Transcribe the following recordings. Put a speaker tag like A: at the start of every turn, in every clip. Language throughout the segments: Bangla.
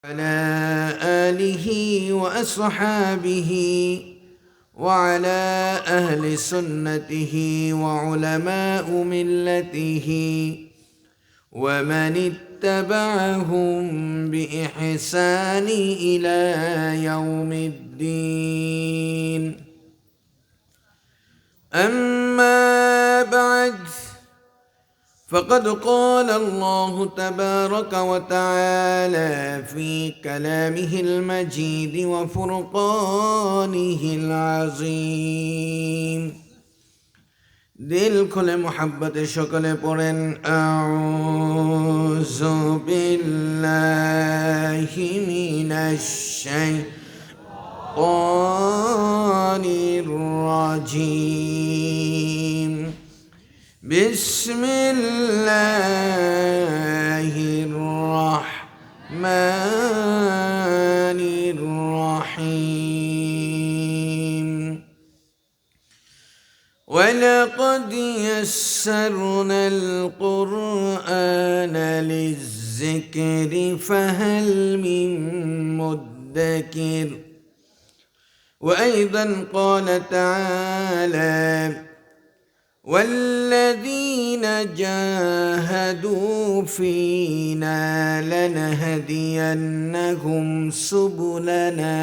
A: على آله وأصحابه وعلى أهل سنته وعلماء ملته ومن اتبعهم بإحسان إلى يوم الدين. أما بعد، فقد قال الله تبارك وتعالى في كلامه المجيد وفرقانه العظيم। দিল খুলে মোহাব্বতে সকলে পড়েন আউযু বিল্লাহি মিনাশ শাইতানির রাজিম। বিসমিল্লাহির রহমানির রহিম। ولقد يسرنا القرآن للذكر فهل من مدكر. وأيضا قال تعالى: والذين جاهدوا فينا لنهدينهم سبلنا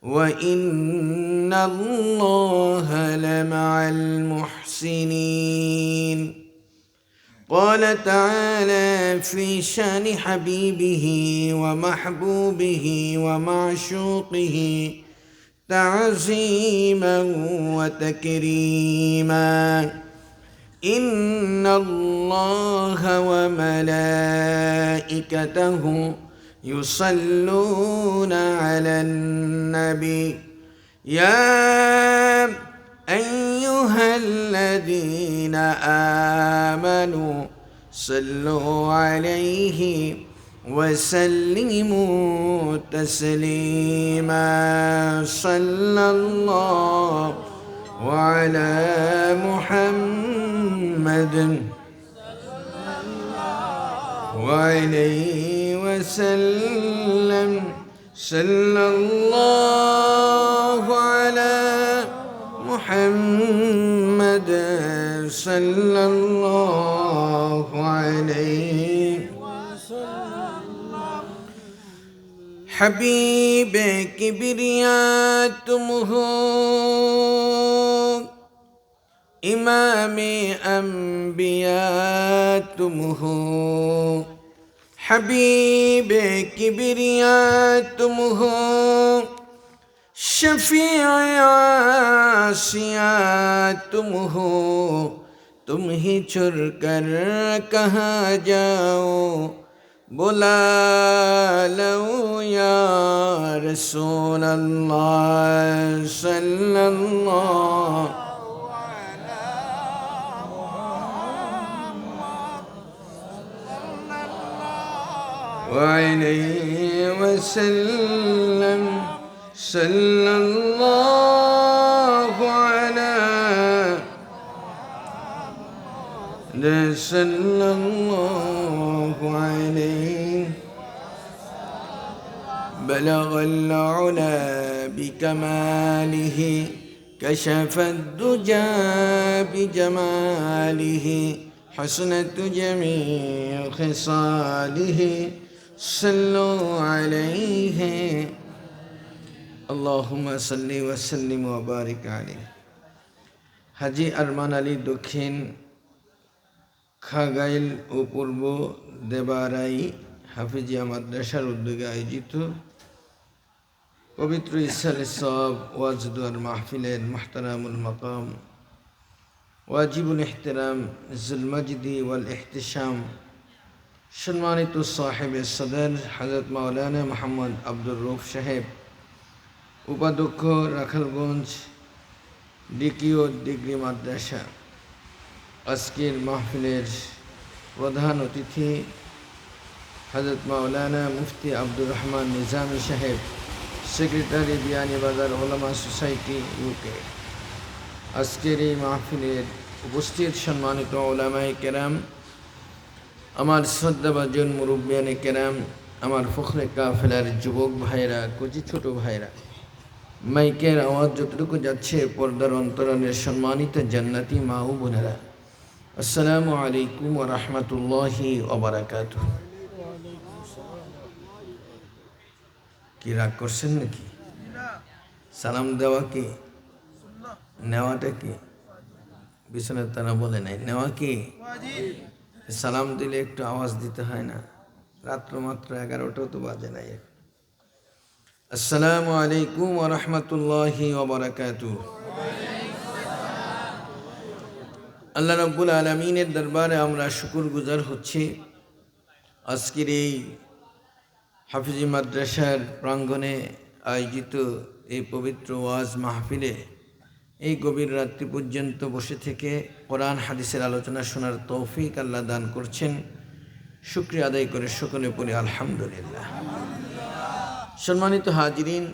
A: وإن الله لمع المحسنين. قال تعالى في شان حبيبه ومحبوبه ومعشوقه تعظيما وتكريما: إن الله وملائكته يصلون على النبي يا أيها الذين آمنوا صلوا عليه وسلموا تسليما. صلى الله على محمد وعليه وسلم. صلى الله على محمد صلى الله عليه. حبیب کبریا تم ہو، امام انبیاء تم ہو. حبیب کبریا تم ہو، شفیع عاصیاء تم ہو. تم ہی چھڑ کر کہاں جاؤ، بلا لو یا رسول اللہ. صلی اللہ وعلیہ وسلم. صلی اللہ علیہ صلی اللہ علیہ. بلغ العلا بكماله كشف الدجى بجماله حسنت جميع خصاله. صلوا عليه اللهم صل وسلم وبارك عليه. হাজী আরমান আলী দক্ষিণ খাগাইল ও পূর্ব দেবারাই হাফিজিয়া মাদ্রাসার উদ্যোগে আয়োজিত পবিত্র ইসালে সব ওয়াজদুয়ার মাহফিলের মুহতারামুল মাকাম ওয়াজিবুল ইহতিরাম জুল মজদি ওয়াল ইহতিশাম সম্মানিত সাহেব সদর হযরত মাওলানা মোহাম্মদ আব্দুর রউফ সাহেব, উপাধ্যক্ষ রাখালগঞ্জ ডিকিও ডিগ্রি মাদ্রাসা, আজকের মাহফিলের প্রধান অতিথি হযরত মাওলানা মুফতি আব্দুর রহমান নিজামী সাহেব, সেক্রেটারি বিয়ানীবাজার ওলামা সোসাইটি ইউকে। আজকের এই মাহফিলের উপস্থিত সম্মানিত ওলামায়ে কেরাম, আমার শ্রদ্ধাভাজন মুরব্বিয়ানে কেরাম, আমার ফখরে কাফেলার যুবক ভাইরা, কচি ছোট ভাইরা, মাইকের আওয়াজ যতটুকু যাচ্ছে পর্দার অন্তরালের সম্মানিত জান্নাতি মা ও বোনেরা, আসসালামু আলাইকুম ওয়া রাহমাতুল্লাহি ওয়া বারাকাতুহু। কি রাগ করছেন নাকি? সালাম দেওয়া কি, নেওয়াটা কি? বিছানার তারা বলে নাই, নেওয়া কি? সালাম দিলে একটু আওয়াজ দিতে হয় না? রাত্র মাত্র 11টাও তো বাজে নাই। আসসালামু আলাইকুম ওয়া রাহমাতুল্লাহি ওয়া বারাকাতুহু। আল্লাহ রাব্বুল আলামিনের দরবারে আমরা শুকরগুজার হচ্ছি। আজকের এই হাফিজি মাদ্রাসার প্রাঙ্গণে আয়োজিত এই পবিত্র ওয়াজ মাহফিলে এই গভীর রাত্রি পর্যন্ত বসে থেকে কোরআন হাদিসের আলোচনা শোনার তৌফিক আল্লাহ দান করছেন। শুকরিয়া আদায় করে সকলে পড়ি আলহামদুলিল্লাহ। সম্মানিত হাজিরিন,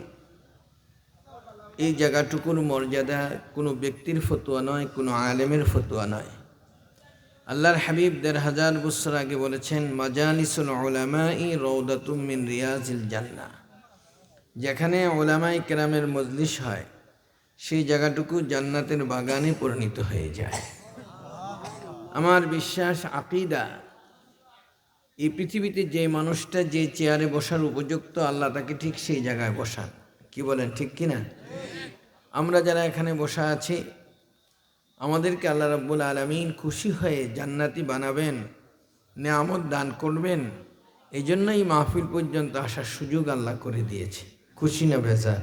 A: এই জায়গাটুকুর মর্যাদা কোনো ব্যক্তির ফতোয়া নয়, কোনো আলেমের ফতোয়া নয়। আল্লাহর হাবিব ১,৫০০ বছর আগে বলেছেন, মাজালিসুল উলামাই রওদাতুম মিন রিয়াজিল জান্নাহ। যেখানে উলামায়ে কেরামের মজলিস হয় সেই জায়গাটুকু জান্নাতের বাগানে পরিণত হয়ে যায়। আমার বিশ্বাস, আকীদা, এই পৃথিবীতে যে মানুষটা যে চেয়ারে বসার উপযুক্ত আল্লাহ তাকে ঠিক সেই জায়গায় বসান। কি বলেন, ঠিক কিনা? আমরা যারা এখানে বসা আছি, আমাদেরকে আল্লাহ রাব্বুল আলামিন খুশি হয়ে জান্নাতি বানাবেন, নেয়ামত দান করবেন, এই জন্যই মাহফিল পর্যন্ত আসার সুযোগ আল্লাহ করে দিয়েছে। খুশি না বেজার?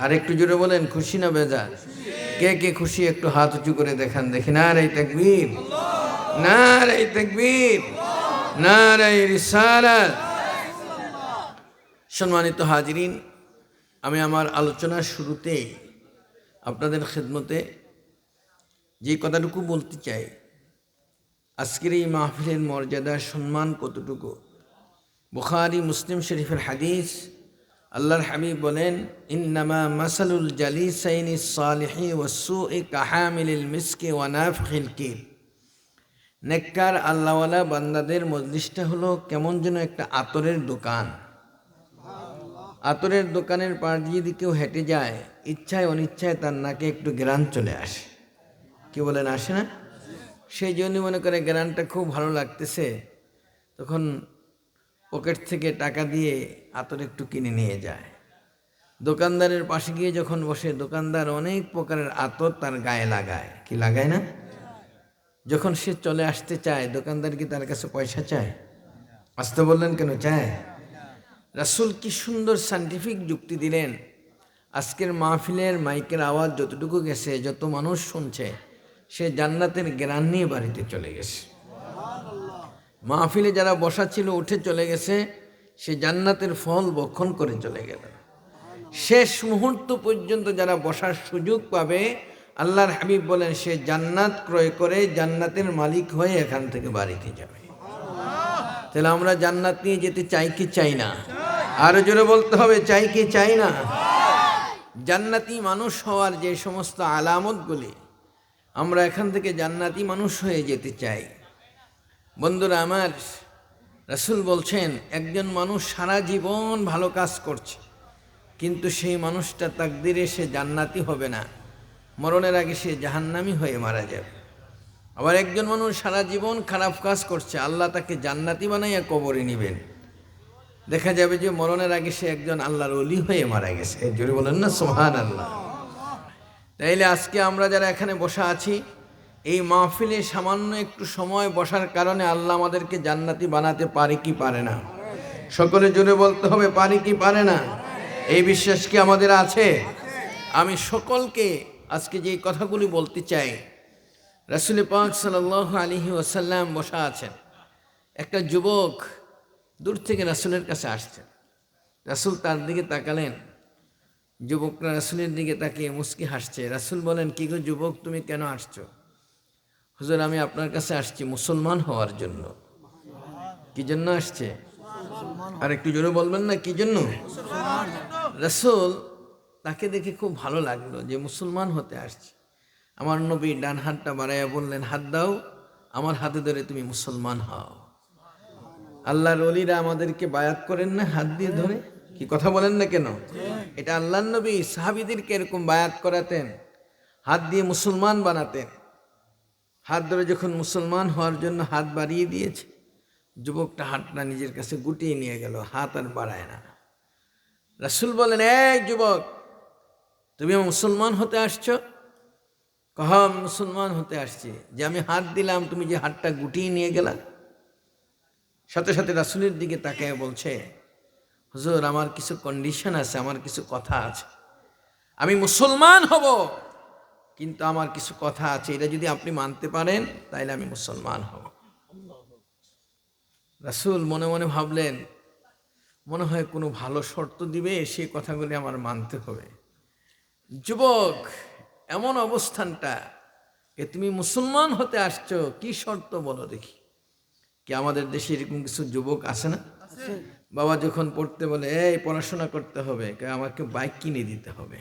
A: আর একটু জোরে বলেন, খুশি না বেজার? কে কে খুশি একটু হাত উঁচু করে দেখান দেখি। নারে তাকবীর, নারে তাকবীর, নারে রিসালাত। সম্মানিত হাজিরিন, আমি আমার আলোচনার শুরুতে আপনাদের খিদমতে যে কথাটুকু বলতে চাই, আজকের এই মাহফিলের মর্যাদা সম্মান কতটুকু। বুখারী মুসলিম শরীফের হাদিস, আল্লাহর হাবিব বলেন, ইন্নামা মাসালুল জালিসাইনি সালিহি ওয়াসসুই কাহামিলিল মিসকি ওয়া নাফখিল কির। নেককার আল্লাহওয়ালা বান্দাদের মজলিসটা হলো কেমন যেন একটা আতরের দোকান। আতরের দোকানের পাশ দিয়ে যদি কেউ হেঁটে যায়, ইচ্ছায় অনিচ্ছায় তার নাকে একটু ঘ্রাণ চলে আসে। কি বলেন, আসে না? সেই জন্য মনে করে ঘ্রাণটা খুব ভালো লাগতেছে, তখন পকেট থেকে টাকা দিয়ে আতর একটু কিনে নিয়ে যায়। দোকানদারের পাশে গিয়ে যখন বসে, দোকানদার অনেক প্রকারের আতর তার গায়ে লাগায়। কি লাগায় না? যখন সে চলে আসতে চায়, দোকানদার কি তার কাছে পয়সা চায়? আসতে বললেন কেন? চায়। রাসূল কি সুন্দর সায়েন্টিফিক যুক্তি দিলেন। আজকের মাহফিলের মাইকের আওয়াজ যতটুকু গেছে, যত মানুষ শুনছে, সে জান্নাতের ঘ্রাণ নিয়ে বাড়িতে চলে গেছে। মাহফিলে যারা বসা ছিল উঠে চলে গেছে, সে জান্নাতের ফল ভক্ষণ করে চলে গেল। শেষ মুহূর্ত পর্যন্ত যারা বসার সুযোগ পাবে, আল্লাহর হাবিব বলেন, সে জান্নাত ক্রয় করে জান্নাতের মালিক হয়ে এখান থেকে বাড়িতে যাবে। তাহলে আমরা জান্নাত নিয়ে যেতে চাই কি চাই না? আরো জোরে বলতে হবে, চাই কি চাই না? জান্নাতি মানুষ হওয়ার যে সমস্ত আলামতগুলি, আমরা এখান থেকে জান্নাতি মানুষ হয়ে যেতে চাই। বন্ধুরা আমার, রাসূল বলছেন, একজন মানুষ সারা জীবন ভালো কাজ করছে, কিন্তু সেই মানুষটা তাকদিরে সে জান্নাতি হবে না, মরণের আগে সে জাহান্নামী হয়ে মারা যাবে। আবার একজন মানুষ সারা জীবন খারাপ কাজ করছে, আল্লাহ তাকে জান্নাতি বানাইয়া কবরে নেবেন, দেখা যাবে যে মরণের আগে সে একজন আল্লাহর ওলি হয়ে মারা গেছে। জোরে বলেন না সুবহানাল্লাহ। তাইলে আজকে আমরা যারা এখানে বসা আছি, এই মাহফিলে সামান্য একটু সময় বসার কারণে আল্লাহ আমাদেরকে জান্নাতি বানাতে পারে কি পারে না? সকলে জোরে বলতে হবে, পারে কি পারে না? এই বিশ্বাস কি আমাদের আছে? আমি সকলকে আজকে যে কথাগুলি বলতে চাই, রাসূল পাক সাল্লাল্লাহু আলাইহি ওয়াসাল্লাম বসা আছেন। একটা যুবক দূর থেকে রাসূলের কাছে আসছেন। রাসূল তার দিকে তাকালেন, যুবকরা রাসূলের দিকে তাকিয়ে মুস্কি হাসছে। রাসূল বলেন, কি গো যুবক, তুমি কেন আসছো? হুজুর, আমি আপনার কাছে আসছি মুসলমান হওয়ার জন্য। কি জন্য আসছে? আর একটু জোরে বলবেন না, কি জন্য? রাসূল তাকে দেখে খুব ভালো লাগলো যে মুসলমান হতে আসছে। আমার নবী ডান হাতটা বাড়াইয়া বললেন, হাত দাও, আমার হাতে ধরে তুমি মুসলমান হও। আল্লাহর ওলিরা আমাদেরকে বায়াত করেন না হাত দিয়ে ধরে? কি কথা বলেন না কেন? এটা আল্লাহর নবী সাহাবীদেরকে এরকম বায়াত করাতেন, হাত দিয়ে মুসলমান বানাতেন। হাত ধরে যখন মুসলমান হওয়ার জন্য হাত বাড়িয়ে দিয়েছে, যুবকটা হাতটা নিজের কাছে গুটিয়ে নিয়ে গেল, হাত আর বাড়ায় না। রাসূল বলেন, এই যুবক, তুমি মুসলমান হতে আসছো? কহা, মুসলমান হতে আসছি। যে আমি হাত দিলাম, তুমি যে হাতটা গুটিয়ে নিয়ে গেলা। সাথে সাথে রাসূলের দিকে তাকিয়ে বলছে, হুজুর, আমার কিছু কন্ডিশন আছে, আমার কিছু কথা আছে। আমি মুসলমান হব, কিন্তু আমার কিছু কথা আছে, এটা যদি আপনি মানতে পারেন তাইলে আমি মুসলমান হব। রাসূল মনে মনে ভাবলেন, মনে হয় কোনো ভালো শর্ত দিবে, সেই কথাগুলি আমার মানতে হবে। যুবক, এমন অবস্থানটা যে তুমি মুসলমান হতে আসছো, কি শর্ত বলো দেখি। কি আমাদের দেশে এরকম কিছু যুবক আছে না? বাবা যখন পড়তে বলে, এই পড়াশোনা করতে হবে, আমাকে বাইক কিনে দিতে হবে।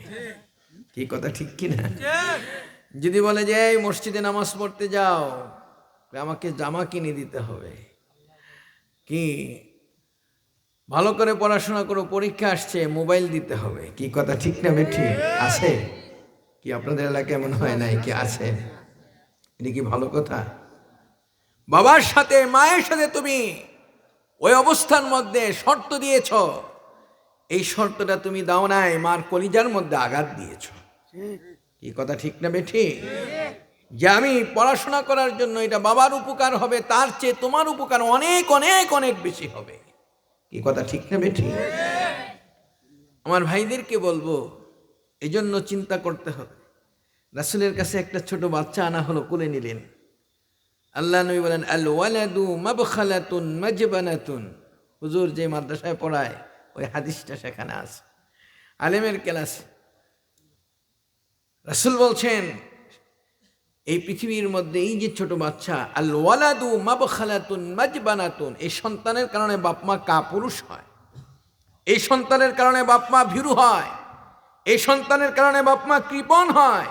A: কি কথা ঠিক কিনা? যদি বলে যে এই মসজিদে নামাজ পড়তে যাও, আমাকে জামা কিনে দিতে হবে। কি ভালো করে পড়াশোনা করো, পরীক্ষা আসছে, মোবাইল দিতে হবে। কি কথা ঠিক না বেঠি? আছে কি আপনাদের এলাকায়? মনে হয় নাই কি আছে? এটা কি ভালো কথা? বাবার সাথে মায়ের সাথে তুমি ওই অবস্থার মধ্যে শর্ত দিয়েছ, এই শর্তটা তুমি দাও নাই, মার কলিজার মধ্যে আঘাত দিয়েছ। কি কথা ঠিক না বেঠি? যে আমি পড়াশোনা করার জন্য, এটা বাবার উপকার হবে, তার চেয়ে তোমার উপকার অনেক অনেক অনেক বেশি হবে। কি কথা ঠিক না বেঠি? আমার ভাইদেরকে বলবো, এই জন্য চিন্তা করতে হবে। রাসূলের কাছে একটা ছোট বাচ্চা আনা হলো, কোলে নিলেন। আল্লাহ নবী বলেন, আল ওয়ালাদু মাবখালাতুন মাজবানাতুন। হুজুর যে মাদ্রাসায় পড়ায়, ওই হাদিসটা সেখানে আছে, আলেমের ক্লাসে। রাসূল বলছেন, এই পৃথিবীর মধ্যে এই যে ছোট বাচ্চা, আল ওয়ালাদু মাবখালাতুন মাজবানাতুন, এই সন্তানের কারণে বাপ মা কাপুরুষ হয়, এই সন্তানের কারণে বাপ মা ভীরু হয়, এই সন্তানের কারণে বাপ মা কৃপণ হয়,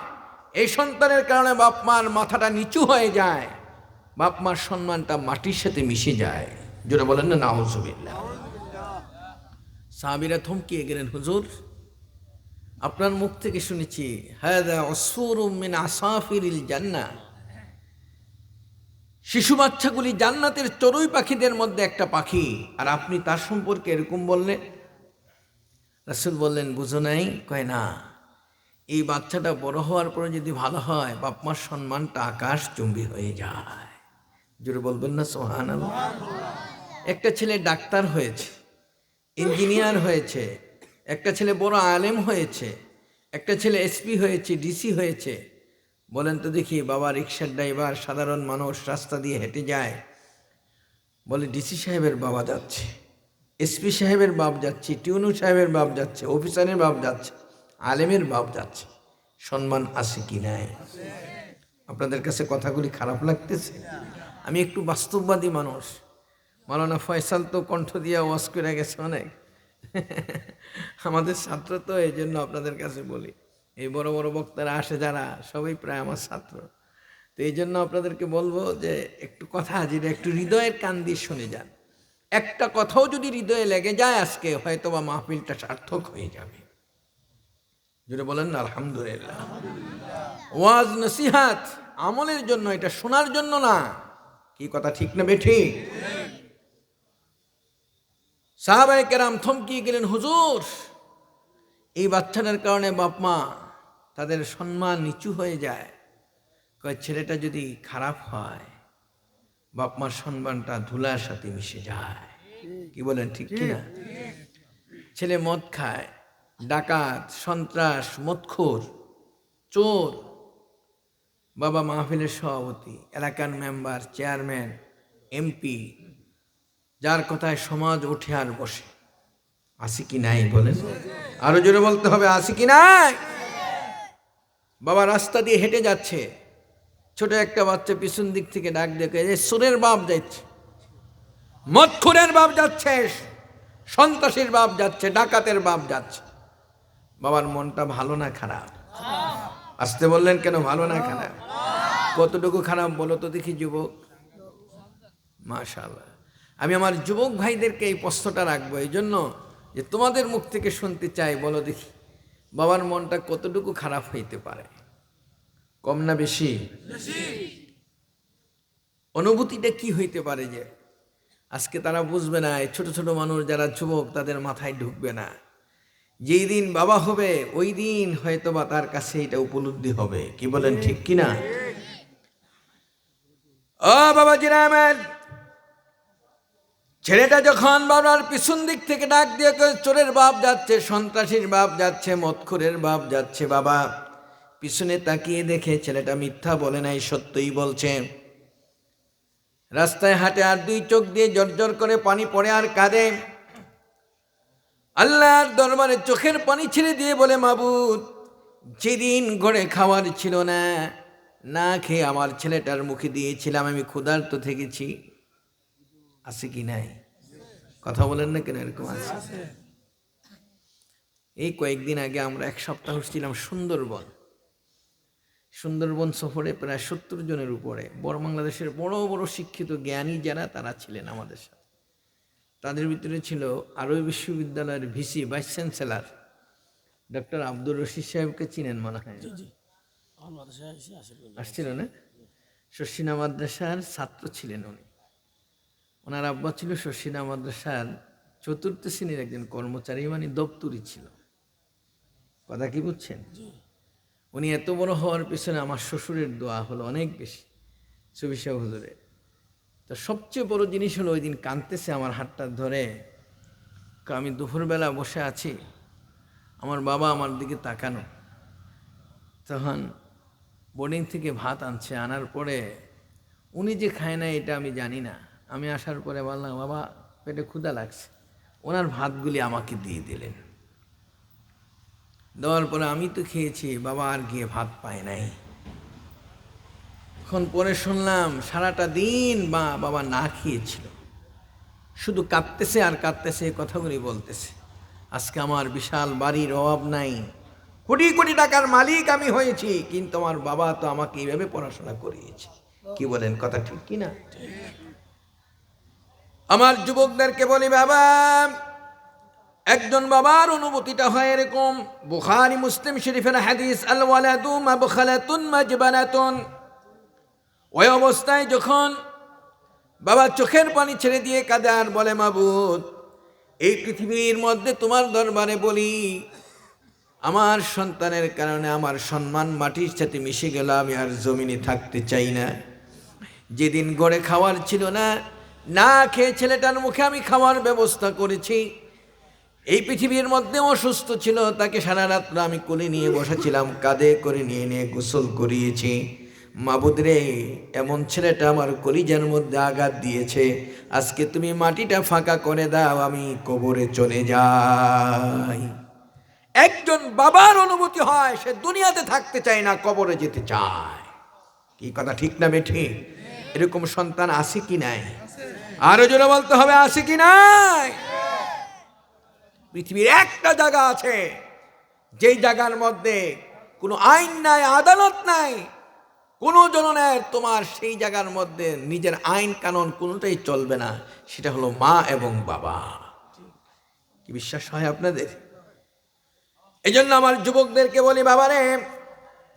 A: এই সন্তানের কারণে বাপ মার মাথাটা নিচু হয়ে যায়, বাপ মার সম্মানটা মাটির সাথে মিশে যায়। যেটা বলেন না, নাউজুবিল্লাহ। সাহাবীরা থমকিয়ে গেলেন, হুজুর, আপনার মুখ থেকে শুনেছি হাযা উসফুরুম মিন আসাফিরিল জান্নাহ, শিশু বাচ্চাগুলি জান্নাতের চড়ুই পাখিদের মধ্যে একটা পাখি, আর আপনি তার সম্পর্কে এরকম বললেন। রাসূল বললেন, বুঝো নাই? কয় না, এই বাচ্চাটা বড় হওয়ার পরে যদি ভালো হয়, বাপ মার সম্মানটা আকাশচুম্বী হয়ে যায়। জোরে বলবেন না সুবহানাল্লাহ? একটা ছেলে ডাক্তার হয়েছে, ইঞ্জিনিয়ার হয়েছে, একটা ছেলে বড় আলেম হয়েছে, একটা ছেলে এসপি হয়েছে, ডিসি হয়েছে। বলেন তো দেখি, বাবা রিক্সার ড্রাইভার, সাধারণ মানুষ রাস্তা দিয়ে হেঁটে যায়, বলে ডিসি সাহেবের বাবা যাচ্ছে, এসপি সাহেবের বাপ যাচ্ছে, টিউনু সাহেবের বাপ যাচ্ছে, অফিসারের বাপ যাচ্ছে, আলেমের বাপ যাচ্ছে। সম্মান আছে কি নাই? আপনাদের কাছে কথাগুলি খারাপ লাগতেছে? আমি একটু বাস্তববাদী মানুষ। মাওলানা ফয়সাল তো কণ্ঠ দিয়া ওয়াজ করে গেছে অনেক। আমাদের ছাত্র তো, এই জন্য আপনাদের কাছে বলি, এই বড় বড় বক্তারা আসে যারা, সবাই প্রায় আমার ছাত্র। তো এই জন্য আপনাদেরকে বলবো যে একটু কথা যেটা একটু হৃদয়ের কান দিয়ে শুনে যান। একটা কথাও যদি হৃদয়ে লেগে যায় আজকে, হয়তো বা মাহফিলটা সার্থক হয়ে যাবে। যেটা বলেন না আলহামদুলিল্লাহ। ওয়াজ নসিহাত আমলের জন্য, এটা শোনার জন্য না। কি কথা ঠিক না বেঠিক? সাহাবায়ে কেরাম থমকিয়ে গেলেন, হুজুর, এই বাচ্চাটার কারণে বাপ মা তাদের সম্মান নিচু হয়ে যায়। কয় ছেলেটা যদি খারাপ হয়, বাপ মার সম্মানটা ধুলার সাথে মিশে যায়। কি বলেন ঠিক কিনা? ছেলে মদ খায়, ডাকাত, সন্ত্রাস, মদখোর, চোর, বাবা মাহফিলের সভাপতি, এলাকার মেম্বার, চেয়ারম্যান, এমপি, যার কথায় সমাজ ওঠে আর বসে। আসি কি নাই বলেন? আরো জোরে বলতে হবে, আসি কি নাই? বাবা রাস্তা দিয়ে হেঁটে যাচ্ছে, ছোট একটা বাচ্চা পিছন দিক থেকে ডাক দেখে, যে সুরের বাপ যাচ্ছে, মদখোরের বাপ যাচ্ছে, সন্ত্রাসীর বাপ যাচ্ছে, ডাকাতের বাপ যাচ্ছে। বাবার মনটা ভালো না খারাপ? আসতে বললেন কেন? ভালো না খারাপ? কতটুকু খারাপ বলো তো দেখি যুবক? মাশাআল্লাহ। আমি আমার যুবক ভাইদেরকে এই প্রশ্নটা রাখবো এই জন্য যে তোমাদের মুখ থেকে শুনতে চাই, বলো দেখি বাবার মনটা কতটুকু খারাপ হইতে পারে, কম না বেশি? অনুভূতিটা কি হইতে পারে যে আজকে তারা বুঝবে না, এই ছোট ছোট মানুষ যারা যুবক তাদের মাথায় ঢুকবে না। যেই দিন বাবা হবে ওই দিন হয়তোবা তার কাছে এটা উপলব্ধি হবে। কি বলেন, ঠিক কিনা? ও বাবাজিরা আমার, ছেলেটা যখন বাবার পিছন দিক থেকে ডাক দিয়ে চোরের বাপ যাচ্ছে, সন্ত্রাসীর বাপ যাচ্ছে, মদখোরের বাপ যাচ্ছে, বাবা পিছনে তাকিয়ে দেখে ছেলেটা মিথ্যা বলে নাই, সত্যই বলছে। রাস্তায় হাঁটে আর দুই চোখ দিয়ে জর্জর করে পানি পড়ে আর কাঁদে। আল্লাহর দরবারে চোখের পানি ছেড়ে দিয়ে বলে, মাবুদ, যেদিন ঘরে খাওয়ার ছিল না, না খেয়ে আমার ছেলেটার মুখে দিয়েছিলাম, আমি ক্ষুধার্ত থেকেছি, আছে কি নাই? কথা বলেন না কেন? এরকম আছে। এই কয়েকদিন আগে আমরা এক সপ্তাহ ছিলাম সুন্দরবন সফরে, প্রায় 70 জনের উপরে বড় বাংলাদেশের বড় বড় শিক্ষিত জ্ঞানী যারা তারা ছিলেন আমাদের সাথে। তাদের ভিতরে ছিল আরবি বিশ্ববিদ্যালয়ের VC vice chancellor doctor Abdur Rashid সাহেবকে চিনেন মনে হয়, আসছিল না? শর্ষিনা মাদ্রাসার ছাত্র ছিলেন উনি। ওনার আব্বা ছিল শর্ষিনা মাদ্রাসার 4th শ্রেণীর একজন কর্মচারী, মানে দপ্তরি ছিল। কথা কি বুঝছেন? উনি এত বড় হওয়ার পিছনে আমার শ্বশুরের দোয়া হলো অনেক বেশি, সুবিশা হুজুরের। তো সবচেয়ে বড় জিনিস হলো ওই দিন কাঁদতেছে আমার হাতটা ধরে। আমি দুপুরবেলা বসে আছি, আমার বাবা আমার দিকে তাকানো, তখন বোর্ডিং থেকে ভাত আনছে, আনার পরে উনি যে খায় না এটা আমি জানি না, আমি আসার পরে বললাম, বাবা পেটে ক্ষুধা লাগছে। ওনার ভাতগুলি আমাকে দিয়ে দিলেন। দেওয়ার পরে আমি তো খেয়েছি, বাবা আর গিয়ে ভাত পায় নাই। এখন পরে শুনলাম সারাটা দিন বাবা না খেয়েছিল, শুধু কাঁদতেছে আর কাঁদতেছে, কথাগুলি বলতেছে। আজকে আমার বিশাল বাড়ির অভাব নাই, কোটি কোটি টাকার মালিক আমি হয়েছি, কিন্তু আমার বাবা তো আমাকে এইভাবে পড়াশোনা করিয়েছে। কি বলেন, কথা ঠিক কিনা? আমার যুবকদেরকে বলি, বাবা, একজন বাবার অনুভূতিটা হয় এরকম। বুখারী মুসলিম শরীফের হাদিস, আল ওয়ালাদু মাবখালাতুন মাজবানাতুন। ওই অবস্থায় যখন বাবা চোখের পানি ছেড়ে দিয়ে কাঁদে আর বলে, মাবুদ, এই পৃথিবীর মধ্যে তোমার দরবারে বলি, আমার সন্তানের কারণে আমার সম্মান মাটির সাথে মিশে গেল, আমি আর জমিনে থাকতে চাই না। যেদিন গড়ে খাওয়ার ছিল না, না খেয়ে ছেলেটার মুখে আমি খাওয়ার ব্যবস্থা করেছি। এই পৃথিবীর মধ্যে অসুস্থ ছিল, তাকে সারা রাত্র আমি কোলে নিয়ে বসেছিলাম, কাঁধে করে নিয়ে নিয়ে গোসল করিয়েছি। মাবুদ রে, এমন ছেলেটা আমার কলিজার মধ্যে আঘাত দিয়েছে, আজকে তুমি মাটিটা ফাঁকা করে দাও, আমি কবরে চলে যাই। একজন বাবার অনুভূতি হয়, সে দুনিয়াতে থাকতে চায় না, কবরে যেতে চায়। কি কথা ঠিক না বেঠি? এরকম সন্তান আছে কি নাই? আরো জোরে বলতে হবে, আছে কি নাই? পৃথিবীর একটা জায়গা আছে, যেই জায়গার মধ্যে কোনো আইন নাই, আদালত নাই, কোনো জননের, তোমার সেই জায়গার মধ্যে নিজের আইন কানুন কোনোটাই চলবে না, সেটা হলো মা এবং বাবা। কি বিশ্বাস হয় আপনাদের? এই জন্য আমার যুবকদেরকে বলি, বাবারে,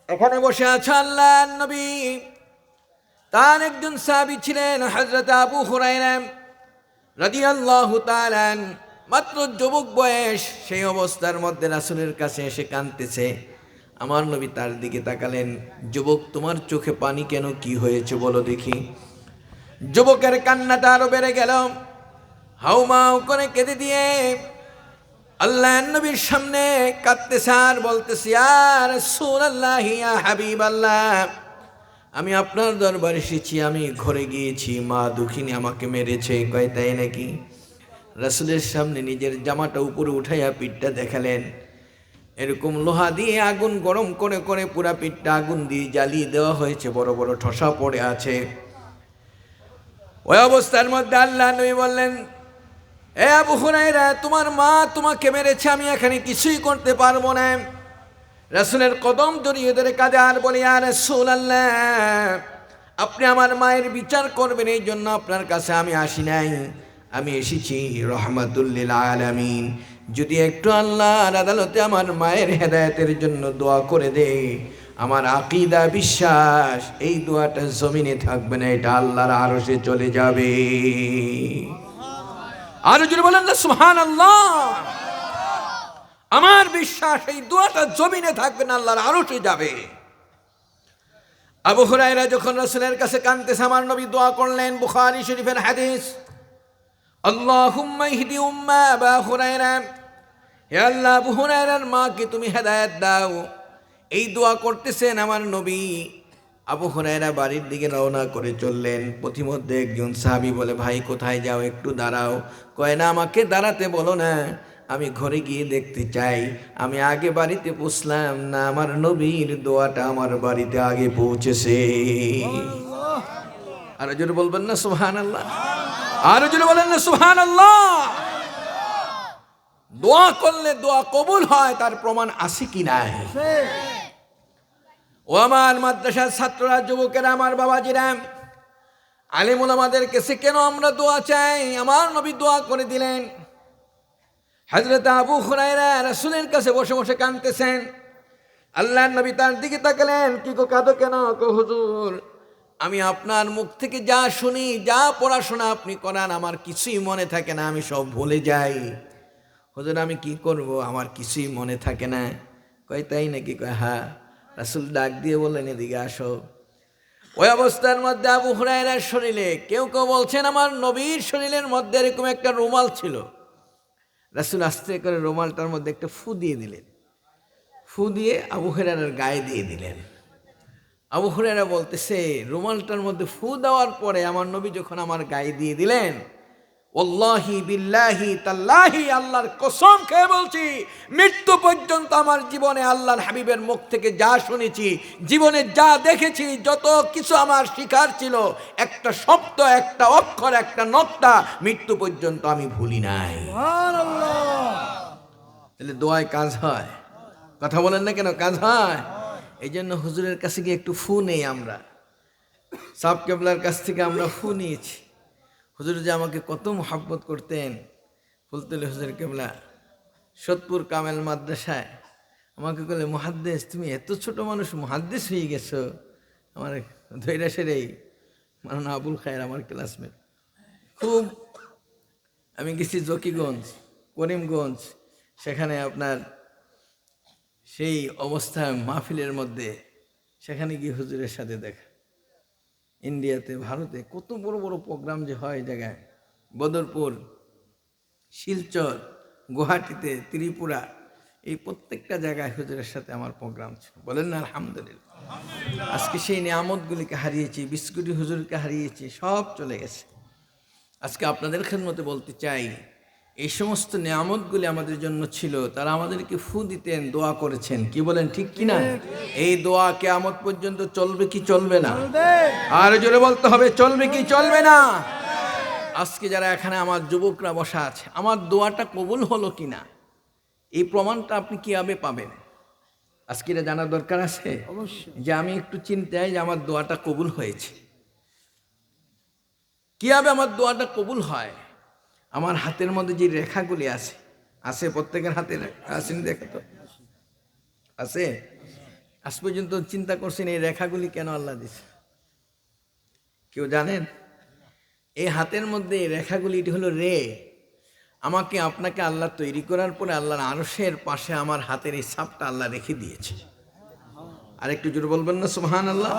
A: এখানে বসে আছে আল্লাহর নবী, তার একজন সাহাবী ছিলেন হযরত আবু হুরায়রা রাদিয়াল্লাহু তাআলা, মাত্র যুবক বয়স, সেই অবস্থার মধ্যে রাসূলের কাছে এসে কাঁদতেছে। আমার নবী তার দিকে তাকালেন, যুবক, তোমার চোখে পানি কেন, কি হয়েছে বলো দেখি। যুবকের কান্নাটা আরো বেড়ে গেল, হাউমাউ করে কেঁদে দিয়ে আল্লাহর নবীর সামনে কাঁদতেছে আর বলতেছে, ইয়া রাসূলুল্লাহ, ইয়া হাবিবাল্লাহ, আমি আপনার দরবারে এসেছি, আমি ঘরে গিয়েছি, মা দুঃখিনী আমাকে মেরেছে। কয়, তাই নাকি? রাসূলের সামনে নিজের জামাটা উপরে উঠাইয়া পিঠটা দেখালেন, এরকম লোহা দিয়ে আগুন গরম করে করে পুরা পিঠটা আগুন দিয়ে জ্বালিয়ে দেওয়া হয়েছে, বড় বড় ঠসা পড়ে আছে। ওই অবস্থার মধ্যে আল্লাহ নবী বললেন, এ আবু হুরায়রা, তোমার মা তোমাকে মেরেছে, আমি এখানে কিছুই করতে পারবো না। রাসূলের কদম জড়িয়ে ধরে কাঁদে আর বলে, ইয়া রাসূলুল্লাহ, আপনি আমার মায়ের বিচার করবেন, এই জন্য আপনার কাছে আমি আসি নাই, আমি এসেছি রহমাতুল লিল আলামিন। যদি একটু আল্লাহর আদালতে আমার মায়ের হেদায়েতের জন্য দোয়া করে দে, আমার আকীদা বিশ্বাস এই দোয়াটা জমিনে থাকবে না, এটা আল্লাহর আরশে চলে যাবে। আর যদি বলেন না সুবহানাল্লাহ, আমার বিশ্বাস এই দোয়াটা জমিনে থাকবে না, আল্লাহর আরশে যাবে। আবু হুরায়রা যখন রাসূলের কাছে কাঁদতেছে, আমার নবী দোয়া করলেন, বুখারী শরীফের হাদিস, আল্লাহুম্মা ইহদি উম্মা আবু হুরায়রা, হে আল্লাহ আবু হুরায়রার মাকে তুমি হেদায়েত দাও। এই দোয়া করতেছেন আমার নবী। আবু হুরায়রা বাড়ির দিকে রওনা করে চললেন। পথিমধ্যে একজন সাহাবী বলে, ভাই কোথায় যাও, একটু দাঁড়াও। কয় না, আমাকে দাঁড়াতে বলো না, আমি ঘরে গিয়ে দেখতে চাই আমি আগে বাড়িতে পৌঁছলাম না আমার নবীর দোয়াটা আমার বাড়িতে আগে পৌঁছেছে। আর জোরে বলবেন না সুবহানাল্লাহ, আর জোরে বলেন না সুবহানাল্লাহ। দোয়া করলে দোয়া কবুল হয়, তার প্রমাণ আছে কি নাই? ও আমার মাদ্রাসার ছাত্ররা, যুবকেরা, আমার বাবাজিরা, আলেম ওলামাদের কাছে কেন আমরা দোয়া চাই? আমার নবী দোয়া করে দিলেন। হযরত আবু হুরায়রা রাসূলের কাছে বসে বসে কাঁদতেছেন। আল্লাহর নবী তার দিকে তাকালেন, কি গো কাঁদো কেন? কো হুজুর, আমি আপনার মুখ থেকে যা শুনি, যা পড়াশোনা আপনি করান, আমার কিছুই মনে থাকে না, আমি সব ভুলে যাই। হুজুর আমি কি করব, আমার কিছুই মনে থাকে না। কয় তাই নাকি? কয় হ্যাঁ। রাসূল ডাক দিয়ে বললেন, এদিকে আসো। ওই অবস্থার মধ্যে আবু হুরায়রার শরীরে, কেউ কেউ বলছেন আমার নবীর শরীরের মধ্যে এরকম একটা রুমাল ছিল। রাসূল আস্তে করে রুমালটার মধ্যে একটা ফু দিয়ে দিলেন। ফু দিয়ে আবু হুরায়রার গায়ে দিয়ে দিলেন। আবু হুরায়রা বলতেছে, রুমালটার মধ্যে ফু দেওয়ার পরে আমার নবী যখন আমার গায়ে দিয়ে দিলেন, ওয়াল্লাহি বিল্লাহি তাল্লাহি, আল্লাহর কসম খেয়ে বলছি, মৃত্যু পর্যন্ত আমার জীবনে আল্লাহর হাবিবের মুখ থেকে যা শুনেছি, জীবনে যা দেখেছি, যত কিছু আমার শিখার ছিল, একটা শব্দ, একটা অক্ষর, একটা নক্তা মৃত্যু পর্যন্ত আমি ভুলি নাই। সুবহানাল্লাহ। তাহলে দোয়ায় কাজ হয়, কথা বলেন না কেন? কাজ হয়। এই জন্য হুজুরের কাছে গিয়ে একটু ফু নেই আমরা। সাহেব কেবলার কাছ থেকে আমরা ফু নিয়েছি। হুজুর যে আমাকে কত মহব্বত করতেন। ফুলতলি হুজুর কেবলা সোদপুর কামেল মাদ্রাসায় আমাকে বলে, মুহাদ্দিস তুমি এত ছোট মানুষ মুহাদ্দিস হয়ে গেছো। আমার ধৈরাসের এই মাওলানা আবুল খায়ের আমার ক্লাসমেট। খুব আমি গেছি জকিগঞ্জ, করিমগঞ্জ, সেখানে আপনার সেই অবস্থায় মাহফিলের মধ্যে, সেখানে গিয়ে হুজুরের সাথে দেখা। ইন্ডিয়াতে, ভারতে কত বড় বড় প্রোগ্রাম যে হয় জায়গায়, বদরপুর, শিলচর, গুয়াহাটিতে, ত্রিপুরা, এই প্রত্যেকটা জায়গায় হুজুরের সাথে আমার প্রোগ্রাম ছিল। বলেন না আলহামদুলিল্লাহ। আজকে সেই নিয়ামতগুলিকে হারিয়েছি, বিস্কুটি হুজুরকে হারিয়েছি, সব চলে গেছে। আজকে আপনাদের খেদমতে বলতে চাই, এই সমস্ত নিয়ামতগুলি আমাদের জন্য ছিল, তারা আমাদেরকে ফু দিতেন, দোয়া করেছেন। কি বলেন, ঠিক কিনা? এই দোয়া কিয়ামত পর্যন্ত চলবে কি চলবে না? আর জোরে বলতে হবে, চলবে কি চলবে না? আজকে যারা এখানে আমার যুবকরা বসা আছে, আমার দোয়াটা কবুল হলো কিনা, এই প্রমাণটা আপনি কিভাবে পাবেন? আজকে এটা জানার দরকার আছে যে আমি একটু চিন্তায় যে আমার দোয়াটা কবুল হয়েছে। কিভাবে আমার দোয়াটা কবুল হয়? আমার হাতের মধ্যে যে রেখাগুলি আছে, আছে প্রত্যেকের হাতে আসেনি? দেখা তো আছে। আজ পর্যন্ত চিন্তা করছেন এই রেখাগুলি কেন আল্লাহ দিছে? কেউ জানেন? এই হাতের মধ্যে এই রেখাগুলি, এটি হলো রে। আমাকে আপনাকে আল্লাহ তৈরি করার পরে আল্লাহর আরশের পাশে আমার হাতের এই ছাপটা আল্লাহ রেখে দিয়েছে। আর একটু জোরে বলবেন না সুবহানাল্লাহ।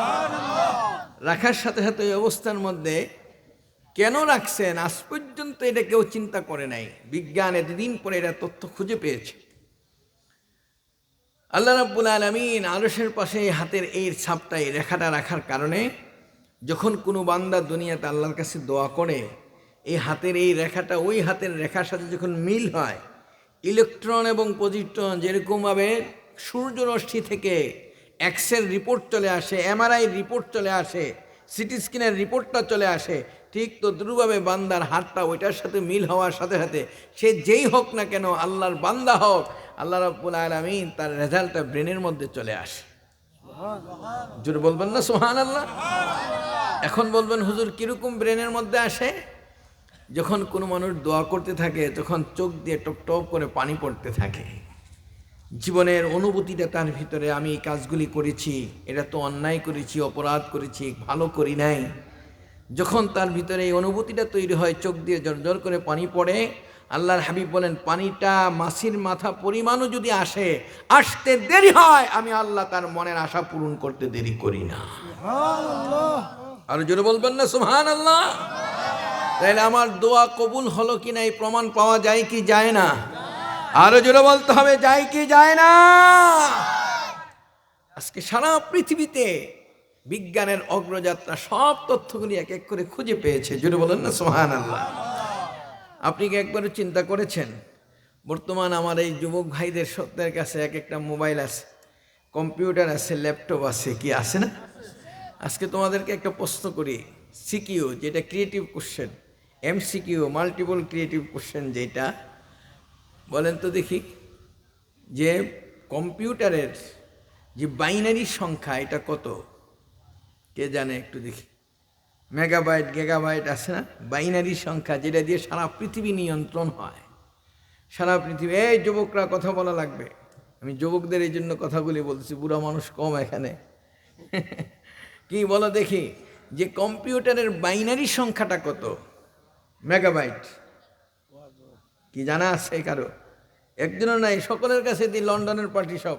A: রাখার সাথে সাথে এই অবস্থার মধ্যে কেন রাখছেন আজ পর্যন্ত এটা কেউ চিন্তা করে নাই। বিজ্ঞান এতদিন পরে এটা তথ্য খুঁজে পেয়েছে। আল্লাহ রাব্বুল আলামিন আরশের পাশে হাতের এই ছাপটা, এই রেখাটা রাখার কারণে যখন কোনো বান্দা দুনিয়াতে আল্লাহর কাছে দোয়া করে, এই হাতের এই রেখাটা ওই হাতের রেখার সাথে যখন মিল হয়, ইলেকট্রন এবং পজিট্রন যেরকমভাবে সূর্যরশ্মি থেকে এক্সের রিপোর্ট চলে আসে, এমআরআই রিপোর্ট চলে আসে, সিটি স্ক্যানের রিপোর্টটা চলে আসে, ঠিক তদ্রুপভাবে বান্দার হাতটা ওইটার সাথে মিল হওয়ার সাথে সাথে সে যেই হোক না কেন, আল্লাহর বান্দা হোক, আল্লাহ রাব্বুল আলামিন তার রেজাল্টটা ব্রেনের মধ্যে চলে আসে। জোরে বলবেন না সুবহানাল্লাহ। এখন বলবেন হুজুর কিরকম ব্রেনের মধ্যে আসে? যখন কোনো মানুষ দোয়া করতে থাকে তখন চোখ দিয়ে টপ টপ করে পানি পড়তে থাকে। জীবনের অনুভূতিটা তার ভিতরে, আমি এই কাজগুলি করেছি, এটা তো অন্যায় করেছি, অপরাধ করেছি, ভালো করি নাই। যখন তার ভিতরে এই অনুভূতিটা তৈরি হয়, চোখ দিয়ে জড়জড় করে পানি পড়ে, আল্লাহর হাবিব বলেন পানিটা মাছির মাথা পরিমাণও যদি আসতে দেরি হয়, আমি আল্লাহ তার মনের আশা পূরণ করতে দেরি করি না। আর জোরে বলবেন না সুবহানাল্লাহ? তাহলে আমার দোয়া কবুল হলো কিনা এই প্রমাণ পাওয়া যায় কি যায় না? আরো জোরে বলতে হবে, যায় কি যায় না? আজকে সারা পৃথিবীতে বিজ্ঞানের অগ্রযাত্রা, সব তথ্যগুলি এক এক করে খুঁজে পেয়েছে। জোরে বলেন না সুবহানাল্লাহ? আপনি কি একবারও চিন্তা করেছেন বর্তমান আমার এই যুবক ভাইদের সত্যের কাছে এক একটা মোবাইল আছে, কম্পিউটার আছে, ল্যাপটপ আছে, কি আছে না? আজকে তোমাদেরকে একটা প্রশ্ন করি, সিকিউ যেটা creative question, MCQ multiple creative question যেটা, বলেন তো দেখি যে কম্পিউটারের যে বাইনারি সংখ্যা এটা কত? কে জানে একটু দেখি। মেগাবাইট গিগাবাইট আছে না, বাইনারি সংখ্যা যেটা দিয়ে সারা পৃথিবী নিয়ন্ত্রণ হয়। সারা পৃথিবী, এই যুবকরা কথা বলা লাগবে, আমি যুবকদের এই জন্য কথাগুলি বলছি, বুড়া মানুষ কম এখানে। কি বলো দেখি যে কম্পিউটারের বাইনারি সংখ্যাটা কত মেগাবাইট? কি জানা আছে কারো? একজনও নাই, সকলের কাছে দিই, লন্ডনের পার্টি সব।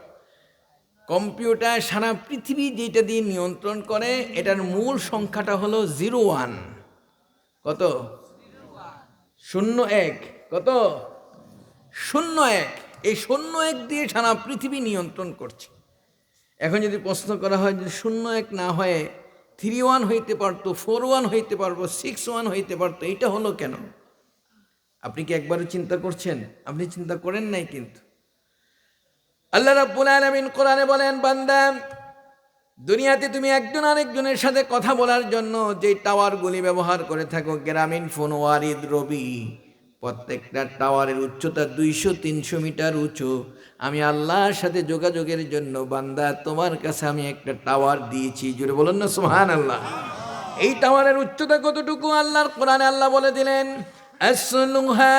A: কম্পিউটার সারা পৃথিবী যেটা দিয়ে নিয়ন্ত্রণ করে, এটার মূল সংখ্যাটা হলো 01। কত? 01। কত? 01। এই 01 দিয়ে সারা পৃথিবী নিয়ন্ত্রণ করছে। এখন যদি প্রশ্ন করা হয় যে 01 না হয়ে 31 হইতে পারতো, 41 হইতে পারবো, 61 হইতে পারতো, এটা হলো কেন? আপনি কি একবারও চিন্তা করছেন? আপনি চিন্তা করেন নাই কিন্তু। আল্লাহ রাব্বুল আলামিন কোরআনে বলেন, বান্দা দুনিয়াতে তুমি একজন আরেকজনের সাথে কথা বলার জন্য যে টাওয়ারগুলি ব্যবহার করে থাকো, গ্রামীণ ফোন, ওয়ারিদ, রবি, প্রত্যেকটা টাওয়ারের উচ্চতা 200-300 মিটার উঁচু। আমি আল্লাহর সাথে যোগাযোগের জন্য বান্দা তোমার কাছে আমি একটা টাওয়ার দিয়েছি। জুড়ে বলুন না সুবহানাল্লাহ? এই টাওয়ারের উচ্চতা কতটুকু আল্লাহর কোরআনে আল্লাহ বলে দিলেন, আসলুহা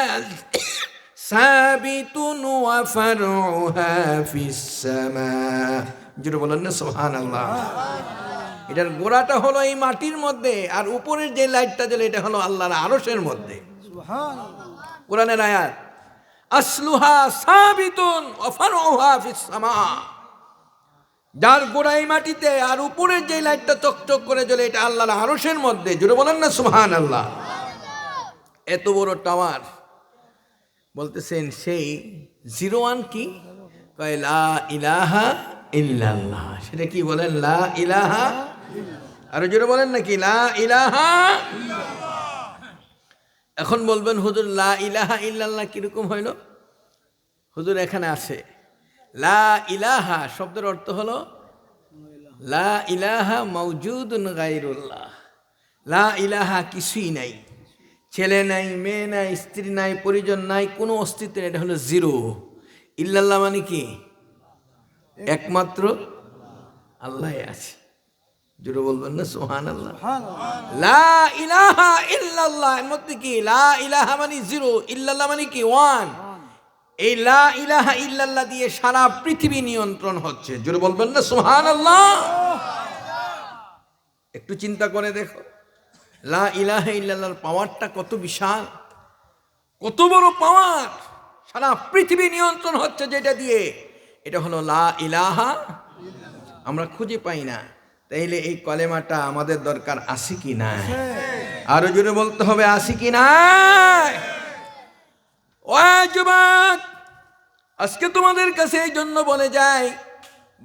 A: সাবিতুন ওয়া ফারউহা ফিস সামা। জুড়ে বলুন না সুবহানাল্লাহ? এটার গোড়াটা হলো এই মাটির মধ্যে, আর উপরের যে লাইটটা জ্বলে এটা হলো আল্লাহর আরশের মধ্যে। কোরআনের আয়াত, আসলুহা সাবিতুন ওয়া ফারউহা ফিস সামা। যার গোড়াই মাটিতে আর উপরের যে লাইটটা চকচক করে জ্বলে এটা আল্লাহর আরশের মধ্যে। জুড়ে বলেন না সুবহানাল্লাহ? এত বড় টাওয়ার, বলতেছেন সেই 01 কি কয়? লা ইলাহা ইল্লাল্লাহ। সেটা কি বলেন? লা ইলাহা। আর জোরে বলেন নাকি? লা ইলাহা। এখন বলবেন হুজুর লা ইলাহা ইল্লাল্লাহ কিরকম হইল? হুজুর এখানে আছে লা ইলাহা শব্দের অর্থ হলো লা ইলাহা মাওজুদুন গায়রুল্লাহ। লা ইলাহা কিছুই নাই, ছেলে নাই, মেয়ে নাই, স্ত্রী নাই, পরিজন নাই, কোনো অস্তিত্ব নেই, এটা হলো জিরো। ইল্লাল্লাহ মানে কি? একমাত্র আল্লাহ আছে। জুড়ে বলবেন না সুবহানাল্লাহ? লা ইলাহা ইল্লাল্লাহ এর মধ্যে কি? লা ইলাহা মানে জিরো, ইল্লাল্লাহ মানে কি? ওয়ান। এই লা ইলাহা ইল্লাল্লাহ দিয়ে সারা পৃথিবী নিয়ন্ত্রণ হচ্ছে। জুড়ে বলবেন না সুবহানাল্লাহ? একটু চিন্তা করে দেখো, লা ইলাহা ইল্লাল্লাহর পাওয়ারটা কত বিশাল, কত বড় পাওয়ার। সারা পৃথিবী নিয়ন্ত্রণ হচ্ছে যেটা দিয়ে, এটা হলো লা ইলাহা। আমরা খুঁজে পাই না, তাইলে এই কলেমাটা আমাদের দরকার আছে কি না? আরো জোরে বলতে হবে, আছে কি না? ও যুবক, আজকে তোমাদের কাছে এই জন্য বলে যাই,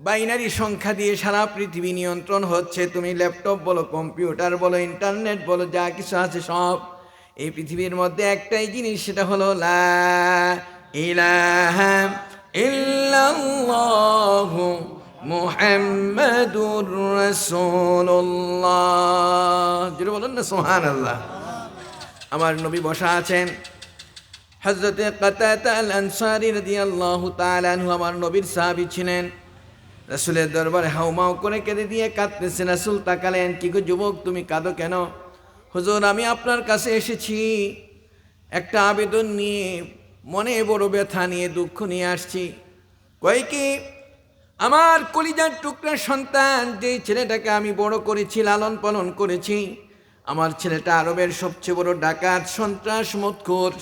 A: বাইনারি সংখ্যা দিয়ে সারা পৃথিবী নিয়ন্ত্রণ হচ্ছে। তুমি ল্যাপটপ বলো, কম্পিউটার বলো, ইন্টারনেট বলো, যা কিছু আছে সব এই পৃথিবীর মধ্যে একটাই জিনিস, সেটা হলো লা ইলাহা ইল্লাল্লাহু মুহাম্মাদুর রাসূলুল্লাহ। যেটা বলেন না সুবহানাল্লাহ? আমার নবী বসা আছেন, হযরতে কাতাদা আল আনসারী রাদিয়াল্লাহু তাআলা আনহু আমার নবীর সাহাবী ছিলেন। রাসূলের দরবারে হাউমাউ করে কেঁদে দিয়ে কাঁদতেছেন। রাসূল তাকালেন, কি গো যুবক, তুমি কাঁদো কেন? হুজুর, আমি আপনার কাছে এসেছি একটা আবেদন নিয়ে, মনে বড় ব্যথা নিয়ে, দুঃখ নিয়ে আসছি। কয় কি, আমার কলিজার টুকরা সন্তান, যে ছেলেটাকে আমি বড় করেছি, লালন পালন করেছি, আমার ছেলেটা আরবের সবচেয়ে বড় ডাকাত, সন্ত্রাস, মদখোর।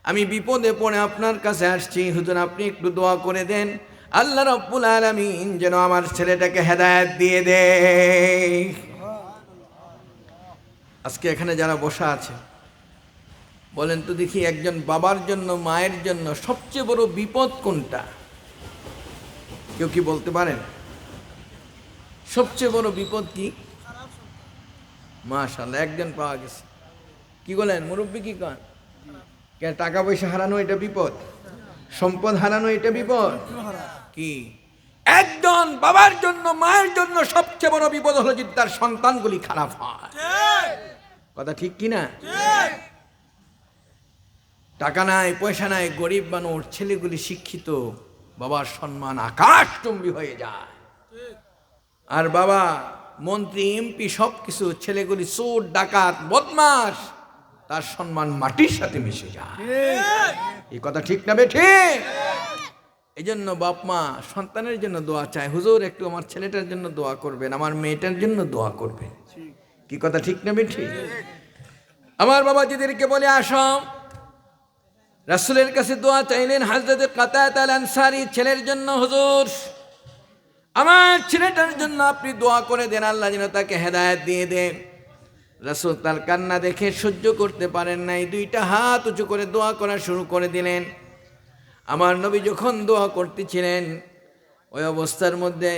A: আমি বিপদে পড়ে আপনার কাছে আসছি, হুজুর আপনি একটু দোয়া করে দেন, আল্লাহ রাব্বুল আলামিন যেন আমার ছেলেটাকে হেদায়েত দিয়ে দেয়। আজকে এখানে যারা বসা আছে, বলেন তো দেখি, একজন বাবার জন্য, মায়ের জন্য সবচেয়ে বড় বিপদ কোনটা? কেউ কি বলতে পারেন? সবচেয়ে বড় বিপদ কি? মাশাআল্লাহ, একজন পাওয়া গেছে। কি বলেন মুরব্বী, কি কন? টাকা পয়সা হারানো এটা বিপদ? সম্পদ হারানো এটা বিপদ? কি? একজন বাবার জন্য, মায়ের জন্য সবচেয়ে বড় বিপদ হলো যদি তার সন্তানগুলি খারাপ হয়। কথা ঠিক কিনা? টাকা নাই, পয়সা নাই, গরিব মানুষ, ছেলেগুলি শিক্ষিত, বাবার সম্মান আকাশচুম্বী হয়ে যায়। আর বাবা মন্ত্রী, এমপি, সব কিছু, ছেলেগুলি চোর, ডাকাত, বদমাস, তার সম্মান মাটির সাথে মিশে যায়। এই কথা ঠিক না বেঠিক? এই জন্য বাপ মা সন্তানের জন্য দোয়া চায়, হুজুর একটু আমার ছেলেটার জন্য দোয়া করবেন, আমার মেয়েটার জন্য দোয়া করবেন। কি কথা ঠিক না বেঠিক? আমার বাবা যেদেরকে বলে আসো, রাসূলের কাছে দোয়া চাইলেন হযরত কাতাদা আল আনসারী ছেলের জন্য, হুজুর আমার ছেলেটার জন্য আপনি দোয়া করে দেন, আল্লাহ যেন তাকে হেদায়েত দিয়ে দেন। রাসূল তার কান্না দেখে সহ্য করতে পারেন নাই, দুইটা হাত উঁচু করে দোয়া করা শুরু করে দিলেন। আমার নবী যখন দোয়া করতেছিলেন, ওই অবস্থার মধ্যে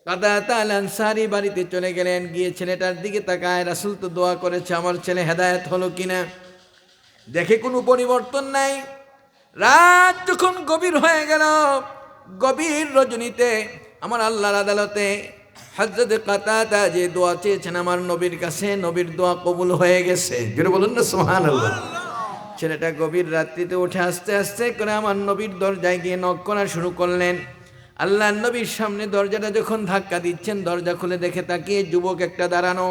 A: কাতাদা আল আনসারী বাড়িতে চলে গেলেন, গিয়ে ছেলেটার দিকে তাকায়, রাসূল তো দোয়া করেছে, আমার ছেলে হেদায়েত হলো কিনা দেখে, কোনো পরিবর্তন নাই। রাত যখন গভীর হয়ে গেল, গভীর রজনীতে আমার আল্লাহর আদালতে হযরত কাতাদা যে দোয়া চেয়েছেন আমার নবীর কাছে, নবীর দোয়া কবুল হয়ে গেছে। জোরে বলুন না সুবহানাল্লাহ। ছেলেটা গভীর রাত্রিতে উঠে আস্তে আস্তে করে আমার নবীর দরজায় গিয়ে নক করা শুরু করলেন। আল্লাহর নবীর সামনে দরজাটা যখন ধাক্কা দিচ্ছেন, দরজা খুলে দেখে তাকিয়ে যুবক একটা দাঁড়ানো।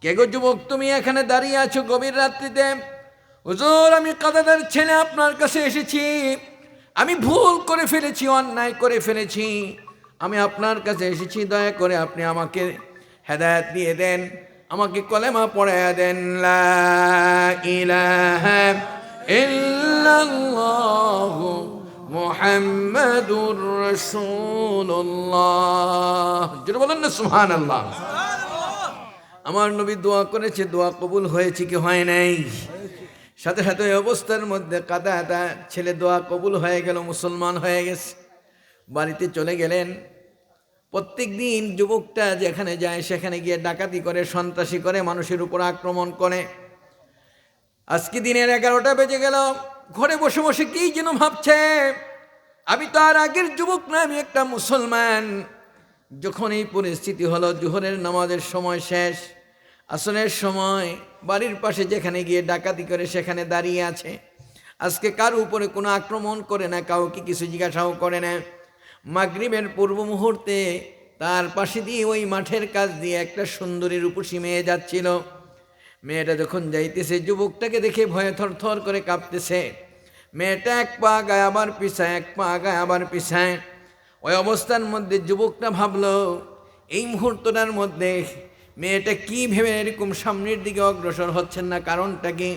A: কে গো যুবক, তুমি এখানে দাঁড়িয়ে আছো গভীর রাত্রিতে? হুজুর আমি কাতাদার ছেলে আপনার কাছে এসেছি, আমি ভুল করে ফেলেছি, অন্যায় করে ফেলেছি, আমি আপনার কাছে এসেছি, দয়া করে আপনি আমাকে হেদায়েত দিয়ে দেন, আমাকে কলেমা পড়ায়া দেন, লা ইলাহা ইল্লাল্লাহু মুহাম্মাদুর রাসূলুল্লাহ। জোরে বলেন না সুবহানাল্লাহ। আমার নবী দোয়া করেছে, দোয়া কবুল হয়েছে কি হয় নাই? সাথে সাথে ওই অবস্থার মধ্যে কাতাদা ছেলে দোয়া কবুল হয়ে গেল, মুসলমান হয়ে গেছে, বাড়িতে চলে গেলেন। প্রত্যেক দিন যুবকটা যেখানে যায় সেখানে গিয়ে ডাকাতি করে, সন্ত্রাসী করে, মানুষের উপর আক্রমণ করে। আজকে দিনের 11টা বেজে গেল, ঘরে বসে বসে কি যেন ভাবছে, আমি তো আর আগের যুবক না, আমি একটা মুসলমান। যখন এই পরিস্থিতি হলো, জোহরের নামাজের সময় শেষ, আসরের সময় বাড়ির পাশে যেখানে গিয়ে ডাকাতি করে সেখানে দাঁড়িয়ে আছে। আজকে কারো উপরে কোনো আক্রমণ করে না, কাউকে কিছু জিজ্ঞাসাও করে না। মাগরিবের পূর্ব মুহূর্তে তার পাশে দিয়ে ওই মাঠের কাছ দিয়ে একটা সুন্দরী রূপসী মেয়ে যাচ্ছিল। মেয়েটা যখন যাইতেছে, যুবকটাকে দেখে ভয়ে থরথর করে কাঁপতেছে। মেয়েটা এক পা আগায় আবার পিছায়, এক পা আগায় আবার পিছায়। ওই অবস্থার মধ্যে যুবকটা ভাবলো, এই মুহূর্তটার মধ্যে মেয়েটা কি ভেবে এরকম সামনের দিকে অগ্রসর হচ্ছেন না, কারণটা কি?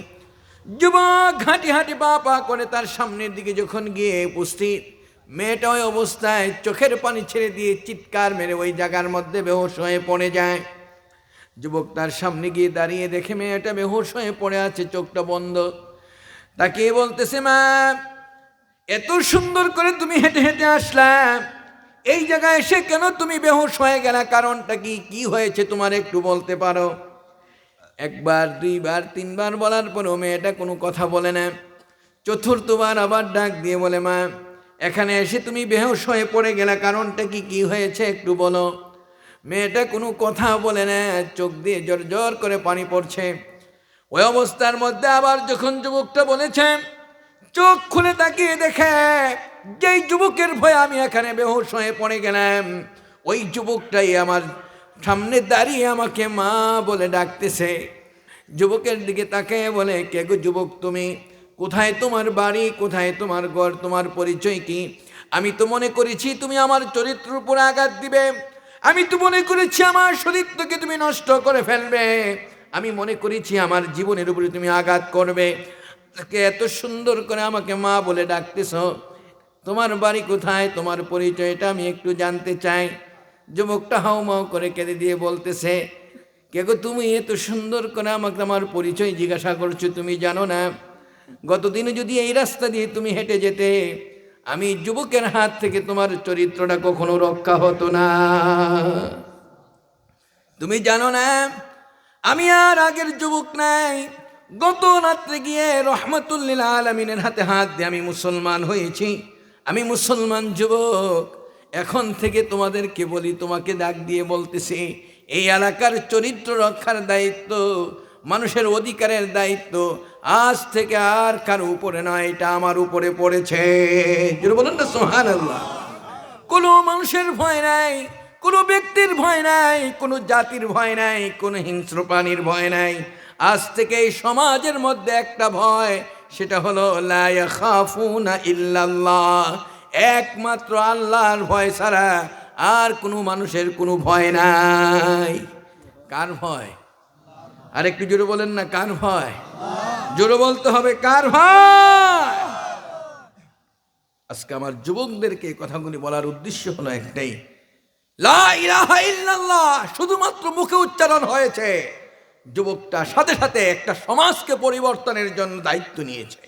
A: যুবক হাঁটি হাঁটি পা পা করে তার সামনের দিকে যখন গিয়ে উপস্থিত, মেয়েটা ওই অবস্থায় চোখের পানি ছেড়ে দিয়ে চিৎকার মেরে ওই জায়গার মধ্যে বেহুশ হয়ে পড়ে যায়। যুবক তার সামনে গিয়ে দাঁড়িয়ে দেখে মেয়েটা বেহুশ হয়ে পড়ে আছে, চোখটা বন্ধ। তাকে বলতেছে, মা এত সুন্দর করে তুমি হেঁটে হেঁটে আসলাম, এই জায়গায় এসে কেন তুমি বেহুশ হয়ে গেলা, কারণটা কি? কি হয়েছে তোমার একটু বলতে পারো? একবার, দুইবার, তিনবার বলার পরেও মেয়েটা কোনো কথা বলে না। চতুর্থবার আবার ডাক দিয়ে বলে, মা এখানে এসে তুমি বেহুশ হয়ে পড়ে গেলা, কারণটা কি? কি হয়েছে একটু বলো। মেয়েটা কোনো কথা বলে না, চোখ দিয়ে জোর জোর করে পানি পড়ছে। ওই অবস্থার মধ্যে আবার যখন যুবকটা বলেছে, চোখ খুলে তাকিয়ে দেখে যেই যুবকের ভয়ে আমি এখানে বেহুশ হয়ে পড়ে গেলাম, ওই যুবকটাই আমার সামনে দাঁড়িয়ে আমাকে মা বলে ডাকতেছে। যুবকের দিকে তাকিয়ে বলে, কে গো যুবক তুমি? কোথায় তোমার বাড়ি, কোথায় তোমার ঘর, তোমার পরিচয় কি? আমি তো মনে করেছি তুমি আমার চরিত্রের উপর আঘাত দিবে, আমি তো মনে করেছি আমার চরিত্রকে তুমি নষ্ট করে ফেলবে, আমি মনে করেছি আমার জীবনের উপরে তুমি আঘাত করবে। তাকে এত সুন্দর করে আমাকে মা বলে ডাকতেছ, তোমার বাড়ি কোথায়, তোমার পরিচয়টা আমি একটু জানতে চাই। যুবকটা হাউমাউ করে কেঁদে দিয়ে বলতেছে, কে গো তুমি? এত সুন্দর করে আমাকে আমার পরিচয় জিজ্ঞাসা করছো, তুমি জানো না গতদিনে যদি এই রাস্তা দিয়ে তুমি হেঁটে যেতে, আমি যুবকের হাত থেকে তোমার চরিত্রটা কখনো রক্ষা হতো না। তুমি জানো না আমি আর আগের যুবক নাই, গত রাত্রে গিয়ে রহমতুল্লিল আলমিনের হাতে হাত দিয়ে আমি মুসলমান হয়েছি, আমি মুসলমান যুবক। এখন থেকে তোমাদেরকে বলি, তোমাকে ডাক দিয়ে বলতেছি, এই এলাকার চরিত্র রক্ষার দায়িত্ব, মানুষের অধিকারের দায়িত্ব আজ থেকে আর কারো উপরে নয়, এটা আমার উপরে পড়েছে। বলুন না সুবহানাল্লাহ। কোনো মানুষের ভয় নাই, কোনো ব্যক্তির ভয় নাই, কোনো জাতির ভয় নাই, কোনো হিংস্র প্রাণীর ভয় নাই। আজ থেকে এই সমাজের মধ্যে একটা ভয়, সেটা হলো লা ইয়াখাফুনা ইল্লাল্লাহ, একমাত্র আল্লাহর ভয় ছাড়া আর কোনো মানুষের কোনো ভয় নাই। কার ভয়? আর একটু জোরে বলেন না, কার ভয়? জোরে বলতে হবে, কার ভয়? আজকে আমার যুবকদেরকে কথাগুলি বলার উদ্দেশ্য হলো একটাই, লা ইলাহা ইল্লাল্লাহ শুধুমাত্র মুখে উচ্চারণ হয়েছে, যুবকটা সাথে সাথে একটা সমাজকে পরিবর্তনের জন্য দায়িত্ব নিয়েছে।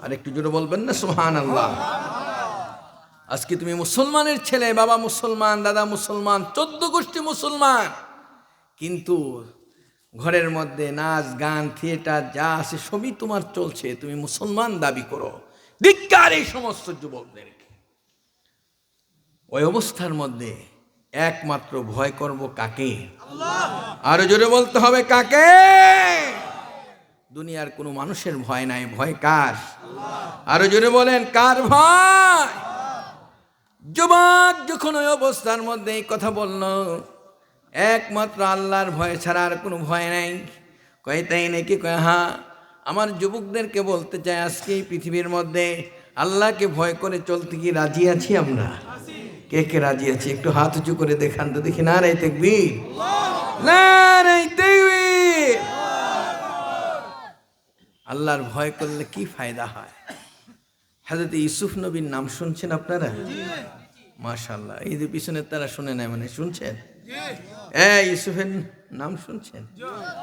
A: আর একটু জোরে বলবেন না সুবহানাল্লাহ। আজকে তুমি মুসলমানের ছেলে, বাবা মুসলমান, দাদা মুসলমান, 14 গোষ্ঠী মুসলমান, কিন্তু ঘরের মধ্যে নাচ গান থিয়েটার যা আছে সবই তোমার চলছে, তুমি মুসলমান দাবি করো। ধিক্কার এই সমস্ত যুবকদেরকে। ওই অবস্থার মধ্যে একমাত্র ভয় করব কাকে? আরো জোরে বলতে হবে, কাকে? দুনিয়ার কোনো মানুষের ভয় নাই, ভয় কার? আরো জোরে বলেন, কার ভয়? যুবক যখন ওই অবস্থার মধ্যে এই কথা বলল, একমাত্র আল্লাহর ভয় ছাড়া আর কোনো ভয় নাই। কয় তাই নাকি? কয় হ্যাঁ। আমার যুবকদেরকে বলতে চাই, আজকে এই পৃথিবীর মধ্যে আল্লাহকে ভয় করে চলতে কি রাজি আছি আমরা? কে কে রাজি আছি? একটু হাত উঁচু করে দেখান তো দেখি। নারে তাকবীর, নারে তাকবীর। আল্লাহর ভয় করলে কি ফায়দা হয়? হযরত ইউসুফ নবীর নাম শুনছেন আপনারা? মাশাআল্লাহ, এই যে পিছনের তারা শুনে নাই মানে শুনছেন? ইউসুফের নাম শুনছেন?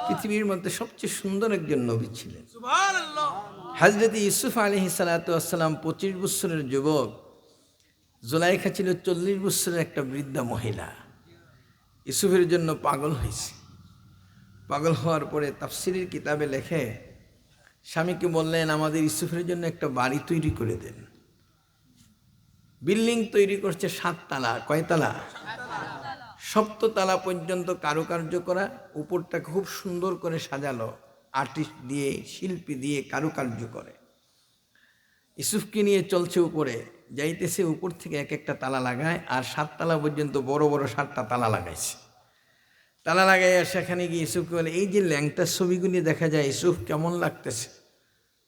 A: পৃথিবীর মধ্যে সবচেয়ে সুন্দর একজন নবী ছিলেন হযরত ইউসুফ আলাইহিস সালাতু ওয়াস সালাম। 25 বছরের যুবক, জুলাইখা ছিল 40 বছরের একটা বৃদ্ধা মহিলা। ইউসুফের জন্য পাগল হয়েছে। পাগল হওয়ার পরে তাফসীরের কিতাবে লেখে, স্বামীকে বললেন আমাদের ইউসুফের জন্য একটা বাড়ি তৈরি করে দেন। বিল্ডিং তৈরি করছে 7 তালা। কয় তালা? 7 তালা পর্যন্ত কারুকার্য করা, উপরটা খুব সুন্দর করে সাজালো, আর্টিস্ট দিয়ে, শিল্পী দিয়ে কারুকার্য করে। ইউসুফকে নিয়ে চলছে উপরে, যাইতেছে, উপর থেকে এক একটা তালা লাগায়, আর 7 তালা পর্যন্ত বড় বড় 7টা তালা লাগাইছে। তালা লাগাইয়া সেখানে গিয়ে ইউসুফকে বলে, এই যে ল্যাংটার ছবিগুলি দেখা যায়, ইউসুফ কেমন লাগতেছে?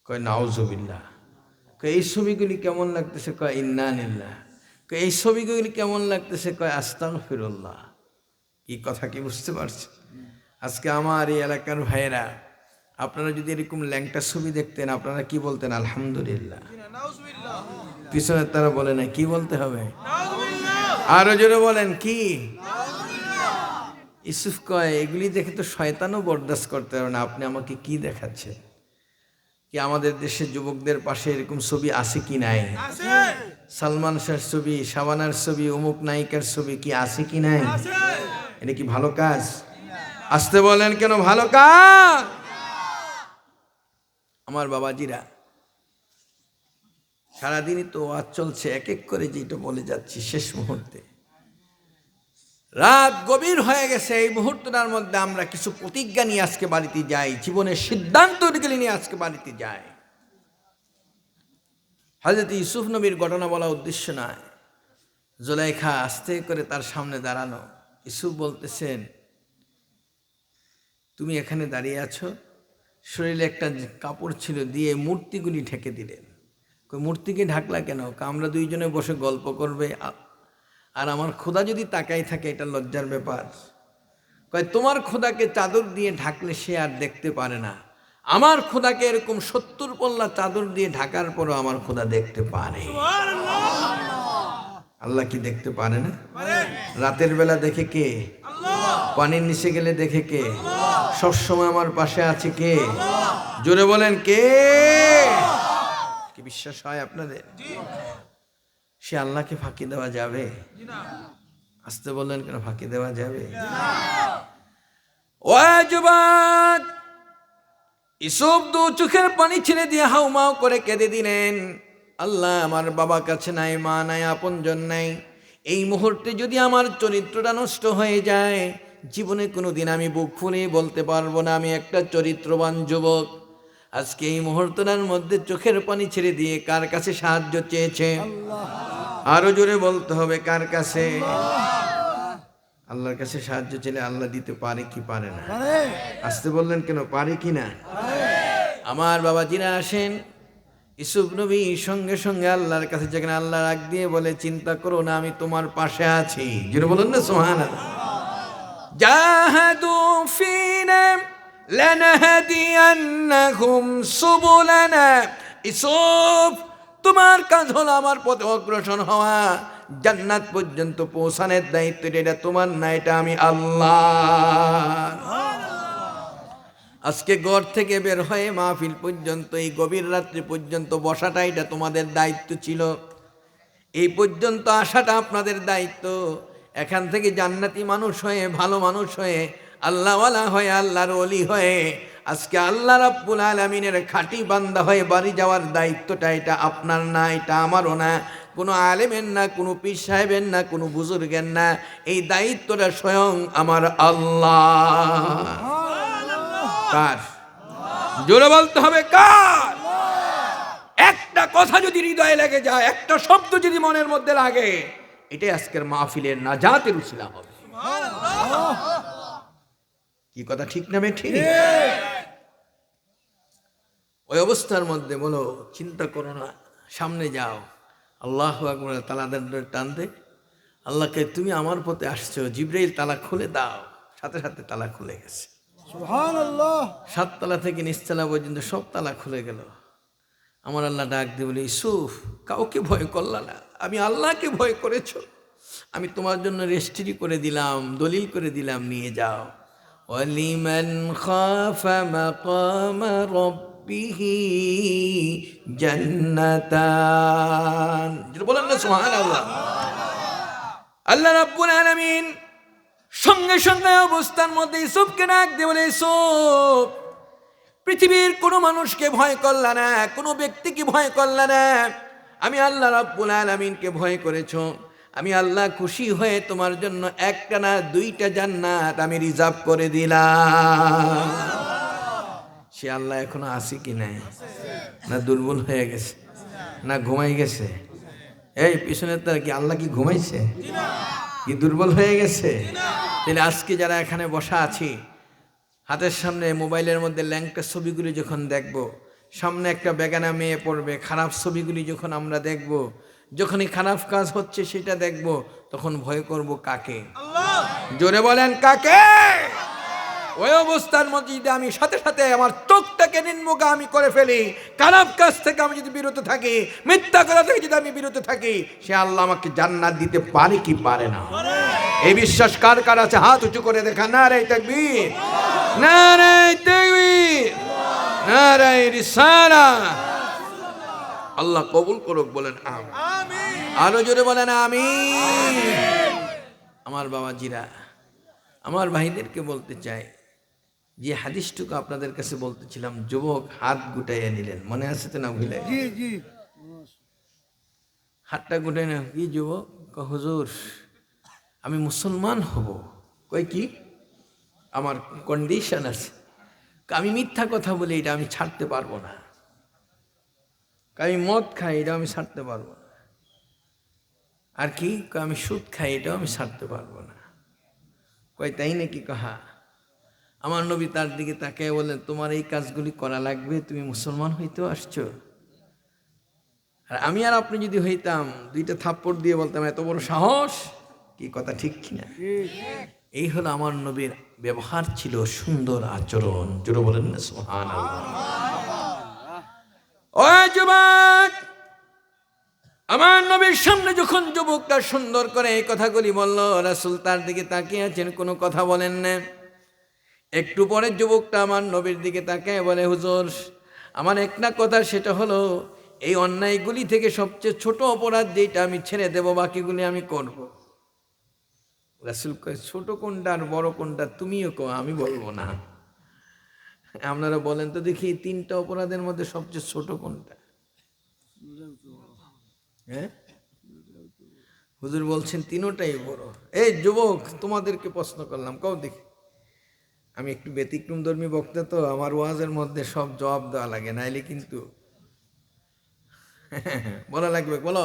A: কয় নাউজুবিল্লাহ। কয় এই ছবিগুলি কেমন লাগতেছে? কয় ইন্না লিল্লাহ। কয় এই ছবিগুলি কেমন লাগতেছে? কয় আস্তাগফিরুল্লাহ। কি কথা কি বুঝতে পারছি? আজকে আমার এই এলাকার ভাইয়েরা, আপনারা যদি এরকম ল্যাংটা ছবি দেখতেন, আপনারা কি বলতেন? আলহামদুলিল্লাহ। পিছনে তারা বলে না, কি বলতে হবে? আরো জোরে বলেন, কি? ইউসুফ কয় এগুলি দেখে তো শয়তানও বরদাস্ত করতে পারে না, আপনি আমাকে কি দেখাচ্ছেন? কি আমাদের দেশের যুবকদের পাশে এরকম ছবি আছে কি নাই? সালমান শাহর ছবি, শাবানার ছবি, অমুক নায়িকার ছবি কি আছে কি নাই? এটা কি ভালো কাজ? আসতে বলেন কেন ভালো কাজ? আমার বাবাজিরা, সারাদিনই তো ওয়াজ চলছে, এক এক করে যেটা বলে যাচ্ছি, শেষ মুহূর্তে রাত গভীর হয়ে গেছে, এই মুহূর্তটার মধ্যে আমরা কিছু প্রতিজ্ঞা নিয়ে আজকে বাড়িতে যাই, জীবনের সিদ্ধান্তগুলি নিয়ে আজকে বাড়িতে যাই। হযরত ইউসুফ নবীর ঘটনা বলা উদ্দেশ্য নয়। জুলাইখা আস্তে করে তার সামনে দাঁড়ানো, ইউসুফ বলতেছেন, তুমি এখানে দাঁড়িয়ে আছো, শরীরে একটা কাপড় ছিল দিয়ে মূর্তিগুলি ঢেকে দিলেন। মূর্তিকে ঢাকলা কেন? আমরা দুইজনে বসে গল্প করবে, আর আমার খোদা যদি তাকাই থাকে, এটা লজ্জার ব্যাপার। কয় তোমার খোদাকে চাদর দিয়ে ঢাকলে সে আর দেখতে পারে না, আমার খোদাকে এরকম 70 পল্লা চাদর দিয়ে ঢাকার পরও আমার খোদা দেখতে পারে। আল্লাহ কি দেখতে পারে না? রাতের বেলা দেখে কে? পানির নিচে গেলে দেখে কে? সবসময় আমার পাশে আছে কে? জোরে বলেন কে? কি বিশ্বাস হয় আপনাদের? সে আল্লাহকে ফাঁকি দেওয়া যাবে? আসতে বললেন কেন? ফাঁকি দেওয়া যাবে? ও যুবক, ইউসুফ দু চোখের পানি ছেড়ে দিয়ে হাউমাউ করে কেঁদে দিলেন। আল্লাহ, আমার বাবা কাছে নাই, মা নাই, আপনজন নাই। এই মুহূর্তে যদি আমার চরিত্রটা নষ্ট হয়ে যায়, জীবনে কোনোদিন আমি বুক ফুলে বলতে পারবো না আমি একটা চরিত্রবান যুবক। আজকে এই মুহূর্তটার মধ্যে চোখের পানি ছেড়ে দিয়ে কার কাছে সাহায্য চেয়েছে? আরো জোরে বলতে হবে, কার কাছে? আল্লাহর কাছে সাহায্য চেলে আল্লাহ দিতে পারে কি পারে না? আসতে বললেন কেন? পারে কি না? আমার বাবাজিরা আসেন, ইউসুফ নবী সঙ্গে সঙ্গে আল্লাহর কাছে যেখানে আল্লাহ রাগ দিয়ে বলে, চিন্তা করো না, আমি তোমার পাশে আছি। যেটা বলুন না সুবহানাল্লাহ। জাহাদু ফিনা লানাহদিয়ান্নাহুম সুবুলানা। ইউসুফ, তোমার কাজ হলো আমার পথে অগ্রসর হওয়া, জান্নাত পর্যন্ত পৌঁছানোর দায়িত্ব এটা তোমার না, এটা আমি আল্লাহ। আজকে ঘর থেকে বের হয়ে মাহফিল পর্যন্ত, এই গভীর রাত্রি পর্যন্ত বসাটা এটা তোমাদের দায়িত্ব ছিল। এই পর্যন্ত আসাটা আপনাদের দায়িত্ব। এখান থেকে জান্নাতি মানুষ হয়ে, ভালো মানুষ হয়ে, আল্লাহওয়ালা হয়ে, আল্লাহর ওলি হয়ে, আজকে আল্লাহ রাব্বুল আলামিনের খাঁটি বান্দা হয়ে বাড়ি যাওয়ার দায়িত্বটা এটা আপনার না, এটা আমারও না, কোনো আলেমের না, কোনো পীর সাহেবের না, কোনো বুজুর্গের না। এই দায়িত্বটা স্বয়ং আমার আল্লাহ। কার? জোরে বলতে হবে, কার? একটা কথা যদি হৃদয়ে লেগে যায়, একটা শব্দ যদি মনের মধ্যে লাগে, এটাই আজকের মাহফিলের নাজাতের উসিলা হবে। কি কথা ঠিক না ঠিক? ওই অবস্থার মধ্যে বলো, চিন্তা করো না, সামনে যাও। আল্লাহু আকবার, তালাদের টান দে। আল্লাহকে, তুমি আমার পথে আসছো, জিবরাইল তালা খুলে দাও। সাথে সাথে তালা খুলে গেছে। সুবহানাল্লাহ। 7 তালা থেকে নিচতলা পর্যন্ত সব তালা খুলে গেল। আমার আল্লাহ ডাক দিয়ে বলে, ইউসুফ, কাউকে ভয় করলা না, আমি আল্লাহকে ভয় করেছো। আমি তোমার জন্য রেজিস্ট্রি করে দিলাম, দলিল করে দিলাম, নিয়ে যাও। ওয়ালিমান খাফা মাকামা রাব্বিহি জান্নাতান। যেটা বলেন না সুবহানাল্লাহ। আল্লাহ রাব্বুল আলামিন সঙ্গে সঙ্গে অবস্থার মধ্যে ইউসুফকে ডাক দিয়ে বলে, ইউসুফ, পৃথিবীর কোনো মানুষকে ভয় করলা না, কোনো ব্যক্তিকে ভয় করলা না, আমি আল্লাহ রাব্বুল আলামিনকে ভয় করেছো। আমি আল্লাহ খুশি হয়ে তোমার জন্য একটা না 2টা জান্নাত আমি রিজার্ভ করে দিলাম। সে আল্লাহ এখনো আছে কি নাই? না দুর্বল হয়ে গেছে? না ঘুমাই গেছে? এই পিছনের তার কি আল্লাহ কি ঘুমাইছে? কি দুর্বল হয়ে গেছে? তাহলে আজকে যারা এখানে বসা আছি, হাতের সামনে মোবাইলের মধ্যে ল্যাংটা ছবিগুলি যখন দেখব, সামনে একটা বেগানা মেয়ে পড়বে, খারাপ ছবিগুলি যখন আমরা দেখব, যখনই খারাপ কাজ হচ্ছে সেটা দেখব, তখন ভয় করব কাকে? জোরে বলেন কাকে? ওই অবস্থার মধ্যে যদি আমি সাথে সাথে আমার চোখটাকে নিম্নগামী করে ফেলি, খারাপ কাজ থেকে আমি যদি বিরত থাকি, মিথ্যা কথা থেকে যদি আমি বিরত থাকি, সে আল্লাহ আমাকে জান্নাত দিতে পারে কি পারে না? এই বিশ্বাস কার কার আছে? হাত উঁচু করে দেখা। নারে তাকবীর, নারে তাকবীর, নারে রিসালাত। আল্লাহ কবুল করুক, বলেন আমিন। আরো জোরে বলেন আমিন। আমার বাবাজিরা, আমার ভাইদেরকে বলতে চাই, যে হাদিসটুকু আপনাদের কাছে বলতেছিলাম, যুবক হাত গুটাইয়া নিলেন, মনে আছে তো না? ভুলে হাতটা গুটাই না। কি যুবক? হুজুর, আমি মুসলমান হব। কই কি? আমার কন্ডিশন আছে, আমি মিথ্যা কথা বলি, এটা আমি ছাড়তে পারবো না। আমি মদ খাই, এটা আমি ছাড়তে পারবো না। আর কি? আমি সুদ খাই, এটাও আমি ছাড়তে পারবো না। কই তাই নাকি? কাহা আমার নবী তার দিকে তাকিয়ে বললেন, তোমার এই কাজগুলি করা লাগবে? তুমি মুসলমান হইতেও আসছো? আর আমি আর আপনি যদি হইতাম, দুইটা থাপ্পড় দিয়ে বলতাম, এত বড় সাহস! কি কথা ঠিক কিনা? এই হলো আমার নবীর ব্যবহার, ছিল সুন্দর আচরণ। জোরে বলেন না সুবহানাল্লাহ। ওই যুবক, আমার নবীর সামনে যখন যুবকটা সুন্দর করে এই কথাগুলি বলল, রাসূল তার দিকে তাকিয়ে আছেন, কোনো কথা বলেন না। একটু পরে যুবকটা আমার নবীর দিকে তাকিয়ে বলে, হুজুর, আমার একটা কথা, সেটা হলো এই অন্যায়গুলি থেকে সবচেয়ে ছোট অপরাধ যেটা আমি ছেড়ে দেব, বাকিগুলি আমি করব। রাসূল কয়, ছোট কোনটা আর বড় কোনটা তুমিও কো, আমি বলবো না। আপনারা বলেন তো দেখি, তিনটা অপরাধের মধ্যে সবচেয়ে ছোট কোনটা? হ্যাঁ, হুজুর বলছেন তিনোটাই বড়। এই যুবক, তোমাদেরকে প্রশ্ন করলাম, কও দেখি। আমি একটু ব্যতিক্রম ধর্মী বক্তা, তো আমার ওয়াজের মধ্যে সব জবাব দেওয়া লাগে, নাইলে কিন্তু বলা লাগবে। বলো,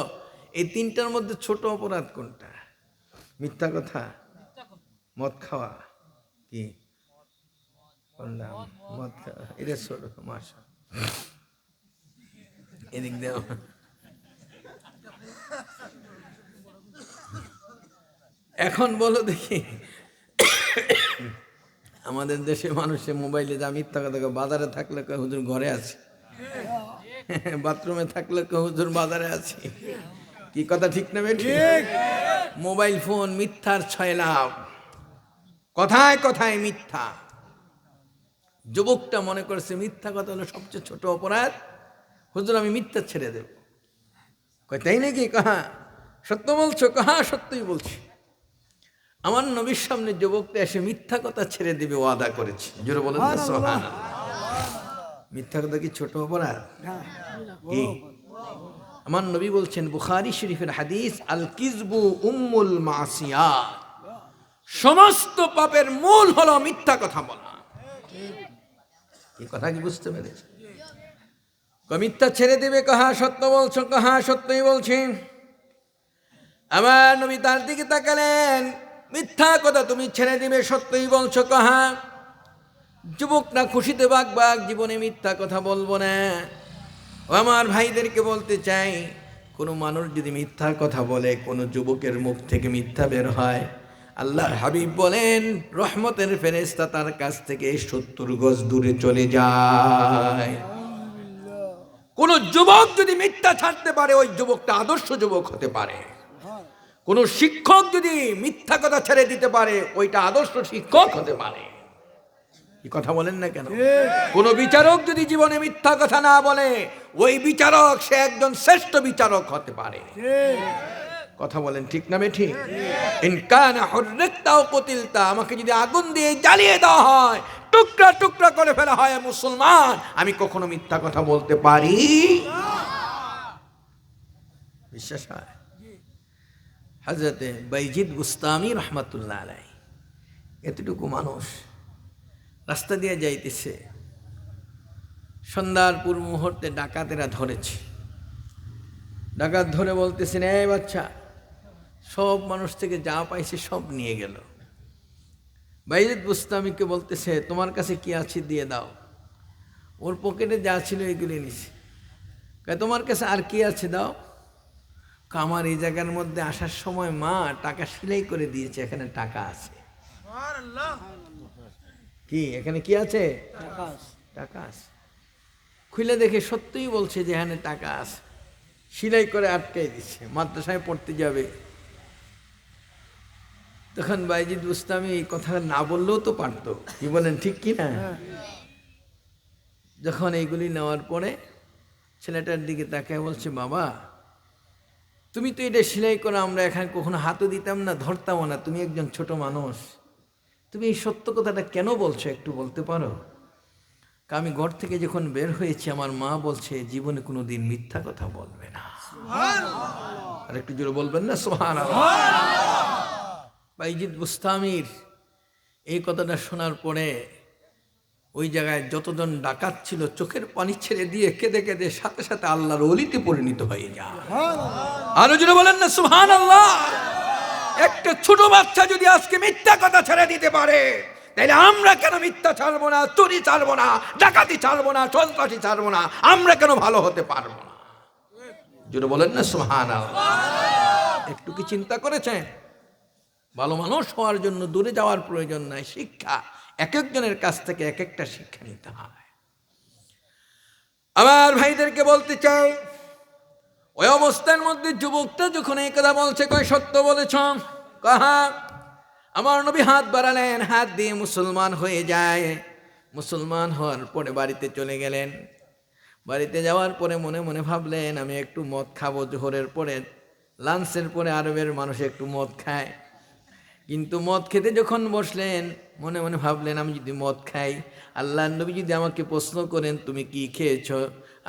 A: এই তিনটার মধ্যে ছোট অপরাধ কোনটা? মিথ্যা কথা, মদ খাওয়া, কি মদ খাওয়া, এটা ছোট। মাশা, এদিক দেও। এখন বলো দেখি, আমাদের দেশে মানুষে মোবাইলে যা মিথ্যা কথা, বাজারে থাকলে কয় হুজুর ঘরে আছি, বাথরুমে থাকলে কয় হুজুর বাজারে আছি। কি কথা ঠিক না বেঠি? মোবাইল ফোন মিথ্যার ছয়লাভ, কথায় কথায় মিথ্যা। যুবকটা মনে করছে মিথ্যা কথা হলো সবচেয়ে ছোট অপরাধ, হুজুর আমি মিথ্যা ছেড়ে দেব। কয় তাই নাকি? কাহা সত্য বলছো? কাহা সত্যই বলছি। আমার নবীর সামনে যুবকটা এসে মিথ্যা কথা ছেড়ে দিবে ওয়াদা করেছে। জোরে বলেন না সুবহানাল্লাহ। মিথ্যা কথা কি ছোট অপরাধ? কি? আমার নবী বলছেন, বুখারী শরীফের হাদিস, আল কিযবু উম্মুল মাসিয়াত, সমস্ত পাপের মূল হলো মিথ্যা কথা বলা। এই কথা কি বুঝতে পেরেছেন? মিথ্যা ছেড়ে দিবে, কাহা সত্য বলছো? কাহা সত্যই বলছি। আমার নবী তার দিকে তাকালেন, মিথ্যা কথা তুমি ছেড়ে দিবে, সত্যই বলছো? কাহা। যুবক না খুশিতে বাগ বাগ, জীবনে মিথ্যা কথা বলবো না। আমার ভাইদেরকে বলতে চাই, কোনো মানুষ যদি মিথ্যা কথা বলে, কোনো যুবকের মুখ থেকে মিথ্যা বের হয়, আল্লাহর হাবিব বলেন রহমতের ফেরেশতা তার কাছ থেকে 70 গজ দূরে চলে যায়। কোন যুবক যদি মিথ্যা ছাড়তে পারে, ওই যুবকটা আদর্শ যুবক হতে পারে। কোন শিক্ষক যদি মিথ্যা কথা ছেড়ে দিতে পারে, ওইটা আদর্শ শিক্ষক হতে পারে। কি কথা বলেন না কেন? কোন বিচারক যদি জীবনে মিথ্যা কথা না বলে, ওই বিচারক সে একজন শ্রেষ্ঠ বিচারক হতে পারে। কথা বলেন ঠিক না বেঠি? ইন কানা হুররিকতা ওয়া কুতিলতা, আমাকে যদি আগুন দিয়ে জ্বালিয়ে দেওয়া হয়, টুকরা টুকরা করে ফেলা হয়, মুসলমান, আমি কখনো মিথ্যা কথা বলতে পারি? বিশ্বাস হয়? হযরতে বাইজিদ বুস্তামি রাহমাতুল্লাহ আলাইহি, এতটুকু মানুষ রাস্তা দিয়ে যাইতেছে, সন্ধ্যার পূর্ব মুহূর্তে ডাকাতেরা ধরেছে। ডাকাত ধরে বলতেছেন, এই বাচ্চা, সব মানুষ থেকে যা পাইছে সব নিয়ে গেল। বাইজিদ বুস্তামিকে বলতেছে, তোমার কাছে কি আছে দিয়ে দাও। ওর পকেটে যা ছিল এগুলি নিছে। তোমার কাছে আর কি আছে দাও। আমার এই জায়গার মধ্যে আসার সময় মা টাকা সেলাই করে দিয়েছে, এখানে টাকা আছে। কি এখানে কি আছে? টাকা আছে। খুলে দেখে সত্যিই বলছে যে এখানে টাকা আছে, সেলাই করে আটকাই দিচ্ছে, মাদ্রাসায় পড়তে যাবে। তখন বাইজিদ বুস্তামি এই কথা না বললেও তো পারতো, কি বলেন ঠিক কি না? যখন এইগুলি নেওয়ার পরে ছেলেটার দিকে তাকায় বলছে, বাবা তুমি তো এটা সেলাই করে আমরা এখানে কখনো হাতও দিতাম না, ধরতামও না, তুমি একজন ছোট মানুষ, তুমি এই সত্য কথাটা কেন বলছো একটু বলতে পারো? আমি ঘর থেকে যখন বের হয়েছি, আমার মা বলছে জীবনে কোনো দিন মিথ্যা কথা বলবে না। আর একটু জোরে বলবেন না সুবহানাল্লাহ। বাইজিদ বুস্তামির এই কথাটা শোনার পরে ওই জায়গায় যতজন ডাকাত ছিল চোখের পানি ছেড়ে দিয়ে কেঁদে কেঁদে সাথে সাথে আল্লাহর ওলিতে পরিণত হয়ে যায়। আরো জোরে বলেন না সুবহানাল্লাহ। একটা ছোট বাচ্চা যদি আজকে মিথ্যা কথা ছেড়ে দিতে পারে, তাইলে আমরা কেন মিথ্যা ছাড়বো না, চুরি ছাড়বো না, ডাকাতি ছাড়বো না, সন্ত্রাসী ছাড়বো না? আমরা কেন ভালো হতে পারবো না? জোরে বলেন না সুবহানাল্লাহ। একটু কি চিন্তা করেছেন? ভালো মানুষ হওয়ার জন্য দূরে যাওয়ার প্রয়োজন নাই, শিক্ষা এক একজনের কাছ থেকে এক একটা শিক্ষা নিতে হয়। আমার ভাইদেরকে বলতে চাই, ওই অবস্থার মধ্যে যুবকটা যখন এই কথা বলছে, কয় সত্য বলেছ? কাহা? আমার নবী হাত বাড়ালেন, হাত দিয়ে মুসলমান হয়ে যায়। মুসলমান হওয়ার পরে বাড়িতে চলে গেলেন। বাড়িতে যাওয়ার পরে মনে মনে ভাবলেন, আমি একটু মদ খাবো। জোহরের পরে, লাঞ্চের পরে আরবের মানুষ একটু মদ খায়। কিন্তু মদ খেতে যখন বসলেন, মনে মনে ভাবলেন, আমি যদি মদ খাই, আল্লাহর নবী যদি আমাকে প্রশ্ন করেন তুমি কি খেয়েছ,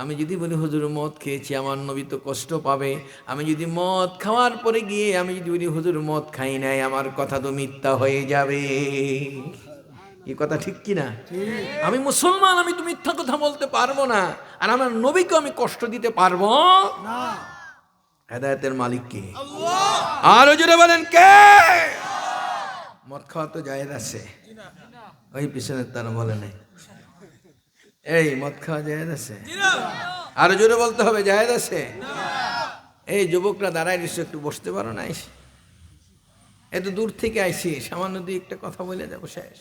A: আমি যদি বলি হুজুর মদ খেয়েছি, আমার নবী তো কষ্ট পাবে। আমি যদি মদ খাওয়ার পরে গিয়ে আমি যদি বলি হুজুর মদ খাই নাই, আমার কথা তো মিথ্যা হয়ে যাবে। এই কথা ঠিক কিনা? আমি মুসলমান, আমি তো মিথ্যা কথা বলতে পারবো না, আর আমার নবীকে আমি কষ্ট দিতে পারবো না। হেদায়েতের মালিক কে? আল্লাহ। আরো জোরে বলেন কে? মদ খাওয়া তো জায়েজ আছে, ওই পিছনে তারা বলে নাই। এই মদ খাওয়া জায়েজ আছে? আরো জোরে বলতে হবে, জায়েজ আছে? এই যুবকরা দাঁড়ায় নিশ্চয়, একটু বসতে পারো না? এত দূর থেকে আইছি, সামান্য দুই একটা কথা বলে যাবো, শেষ।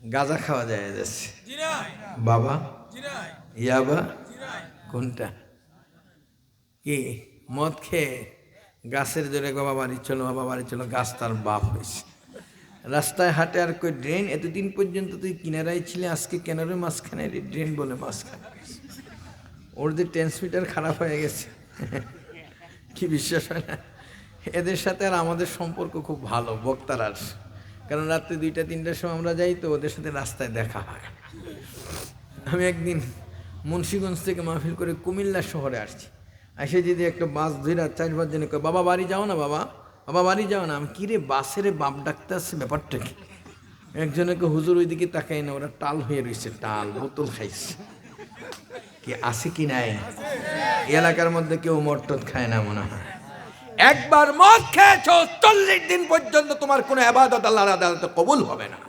A: গাঁজা খাওয়া জায়েজ আছে? বাবা ইয়াবা কোনটা? কি মদ খেয়ে গাছের জোরে বাবা বাড়ি চলো, বাবা বাড়ি চলো, গাছ তার বাপ হয়েছে। রাস্তায় হাঁটে আর কই ড্রেন, এতদিন পর্যন্ত তুই কিনারায় ছিলে, আজকে কেনারে মাঝখানে ড্রেন বলে মাঝখানে। ওর যে ট্রান্সমিটার খারাপ হয়ে গেছে, কি বিশ্বাস হয় না? এদের সাথে আর আমাদের সম্পর্ক খুব ভালো, বক্তার আর, কারণ রাত্রে 2টা-3টার সময় আমরা যাই তো ওদের সাথে রাস্তায় দেখা হয়। আমি একদিন মুন্সিগঞ্জ থেকে মাহফিল করে কুমিল্লা শহরে আসছি, এসে যদি একটা বাস ধরে 4-5 জনে কয় বাবা বাড়ি যাও না, বাবা বাবা বাড়ি যাও না। আমি কিরে বাসের বাপ ডাকতে আসছে, ব্যাপারটা কি? একজনকে হুজুর ওইদিকে তাকাই না, ওরা টাল হয়ে রয়েছে, টাল বোতল খাইছে। কি আছে কি নাই? এলাকার মধ্যে কেউ মদ খায় না মনে হয়। একবার মদ খেয়েছো, 40 দিন পর্যন্ত তোমার কোনো ইবাদত আল্লাহর আদালতে কবুল হবে না।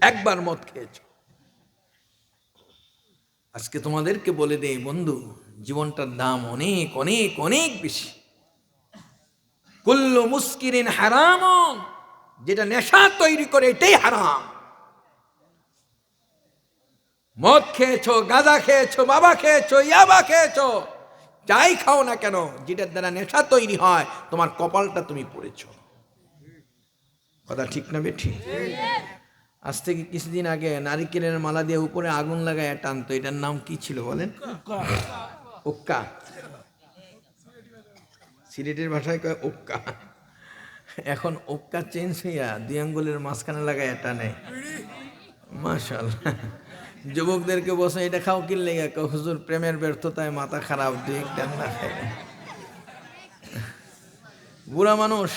A: একবার মদ খেয়েছো। আজকে তোমাদেরকে বলে দেই বন্ধু, জীবনটার দাম অনেক অনেক অনেক বেশি। কুল্লু মুস্কিরিন হারাম, যেটা নেশা তৈরি করে এটাই হারাম। মদ খেয়েছো, গাঁজা খেয়েছো, বাবা খেয়েছো, ইয়াবা খেয়েছো, যাই খাও না কেন, যেটার দ্বারা নেশা তৈরি হয়, তোমার কপালটা তুমি পড়েছো। কথা ঠিক না বেঠিক? আজ থেকে কিছুদিন আগে নারিকেলের মালা দিয়ে উপরে আগুন লাগায় টানতো, এটার নাম কি ছিল বলেন? ওক্কা। সিলেটের ভাষায় কয় ওক্কা। এখন ওক্কা চেঞ্জ হইয়া 2 আঙ্গুলের মাঝখানে লাগায় টানে। মাশাআল্লাহ। যুবকদেরকে বসে এটা খাও কি লেগে, হুজুর প্রেমের ব্যর্থতায় মাথা খারাপ, 2 টান না খাই। বুড়া মানুষ,